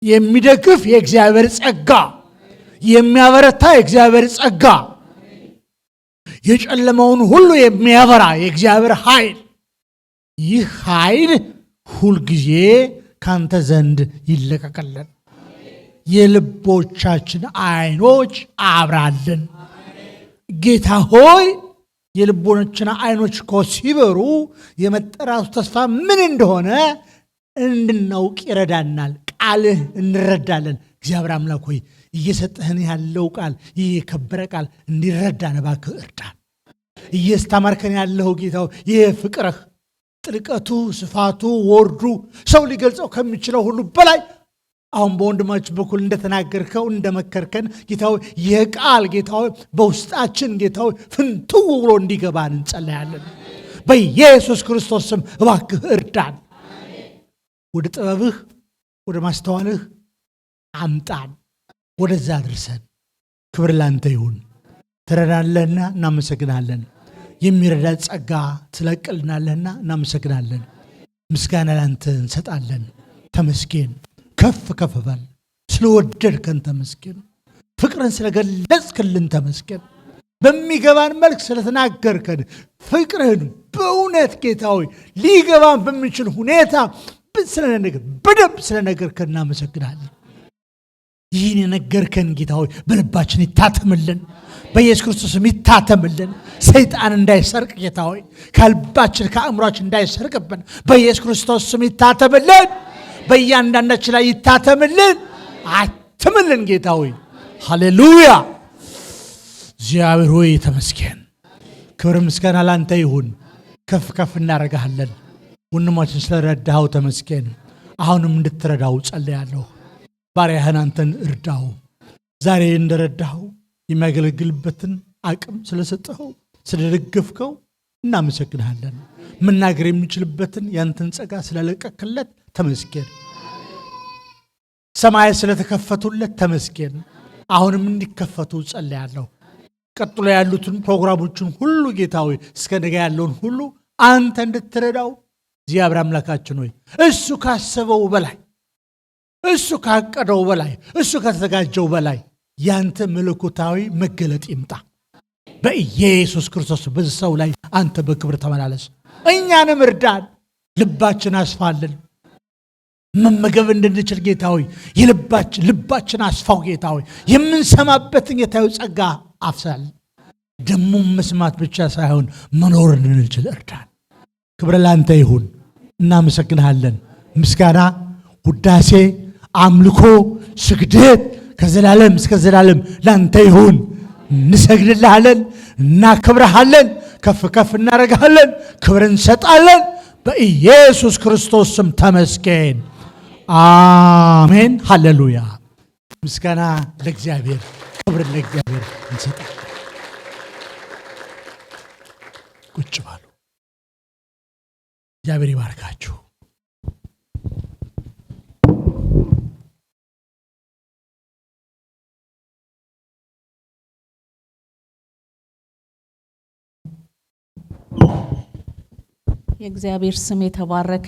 የሚደግፍ የእግዚአብሔር ጸጋ፣ የሚያበረታ የእግዚአብሔር ጸጋ፣ የጨለመውን ሁሉ የሚያበራ የእግዚአብሔር ኃይል፣ ይህ ኃይል ሁልጊዜ ካንተ ዘንድ ይለቀቀልን። የልቦቻችን አይኖች አብራልን። ጌታ ሆይ የልቦናችን አይኖች ሲበሩ የመጠራቱ ተስፋ ምን እንደሆነ እንድናውቅ ይረዳናል። ቃልህ እንረዳለን። እግዚአብሔር አምላክ ሆይ እየሰጠህን ያለው ቃል ይህ የከበረ ቃል እንዲረዳን እባክህ እርዳን። እያስተማርከን ያለው ጌታው ይህ ፍቅርህ ጥልቀቱ፣ ስፋቱ፣ ወርዱ ሰው ሊገልጸው ከሚችለው ሁሉ በላይ አሁን በወንድማችን በኩል እንደተናገርከው እንደመከርከን ጌታው የቃል ጌታው በውስጣችን ጌታው ፍንትው ብሎ እንዲገባን እንጸለያለን። በኢየሱስ ክርስቶስ ስም እባክህ እርዳን። ወደ ጥበብህ ወደ ማስተዋልህ አምጣን፣ ወደዛ አድርሰን። ክብር ላንተ ይሁን። ትረዳለህና እናመሰግናለን። የሚረዳ ጸጋ ትለቅልናለህና እናመሰግናለን። ምስጋና ላንተ እንሰጣለን። ተመስገን። ከፍ ከፍ በል። ስለወደድከን ተመስገን። ፍቅርን ስለገለጽክልን ተመስገን። በሚገባን መልክ ስለተናገርከን ፍቅርህን በእውነት ጌታዊ ሊገባን በሚችል ሁኔታ በደንብ ስለነገርከን እናመሰግናለን። ይህን የነገርከን ጌታዊ በልባችን ይታተምልን፣ በኢየሱስ ክርስቶስም ይታተምልን። ሰይጣን እንዳይሰርቅ ጌታዊ ከልባችን ከአእምሯችን እንዳይሰርቅብን በኢየሱስ ክርስቶስ ስም ይታተምልን። በእያንዳንዳችን ላይ ይታተምልን፣ አትምልን ጌታዊ። ሃሌሉያ። እግዚአብሔር ሆይ ተመስገን። ክብር ምስጋና ላንተ ይሁን። ከፍ ከፍ እናደርግሃለን። ወንድማችን ስለረዳኸው ተመስገን። አሁንም እንድትረዳው ጸልያለሁ። ባሪያህን አንተን እርዳው። ዛሬ እንደረዳኸው የሚያገለግልበትን አቅም ስለሰጠኸው ስለደገፍከው እናመሰግንሃለን። መናገር የሚችልበትን ያንተን ጸጋ ስለለቀቅለት ተመስገን። ሰማይ ስለተከፈቱለት ተመስገን። አሁንም እንዲከፈቱ ጸልያለሁ። ቀጥሎ ያሉትን ፕሮግራሞችን ሁሉ ጌታዊ እስከ ነገ ያለውን ሁሉ አንተ እንድትረዳው እግዚአብሔር አምላካችን ሆይ እሱ ካሰበው በላይ እሱ ካቀደው በላይ እሱ ከተዘጋጀው በላይ ያንተ መለኮታዊ መገለጥ ይምጣ በኢየሱስ ክርስቶስ። በዚህ ሰው ላይ አንተ በክብር ተመላለስ። እኛንም እርዳን። ልባችን አስፋልን። መመገብ እንድንችል ጌታዊ ልባችን አስፋው ጌታዊ። የምንሰማበትን ጌታዊ ጸጋ አፍሳል። ደሞ መስማት ብቻ ሳይሆን መኖር እንድንችል እርዳን። ክብር ላንተ ይሁን። እናመሰግንሃለን። ምስጋና፣ ውዳሴ፣ አምልኮ፣ ስግደት ከዘላለም እስከ ዘላለም ላንተ ይሁን። እንሰግድልሃለን፣ እናከብረሃለን፣ ከፍ ከፍ እናደርግሃለን፣ ክብር እንሰጣለን። በኢየሱስ ክርስቶስ ስም ተመስገን። አሜን። ሃሌሉያ። ምስጋና ለእግዚአብሔር፣ ክብር ለእግዚአብሔር እንሰጣለን። ቁጭ ባሉ። እግዚአብሔር ይባርካችሁ። የእግዚአብሔር ስም የተባረከ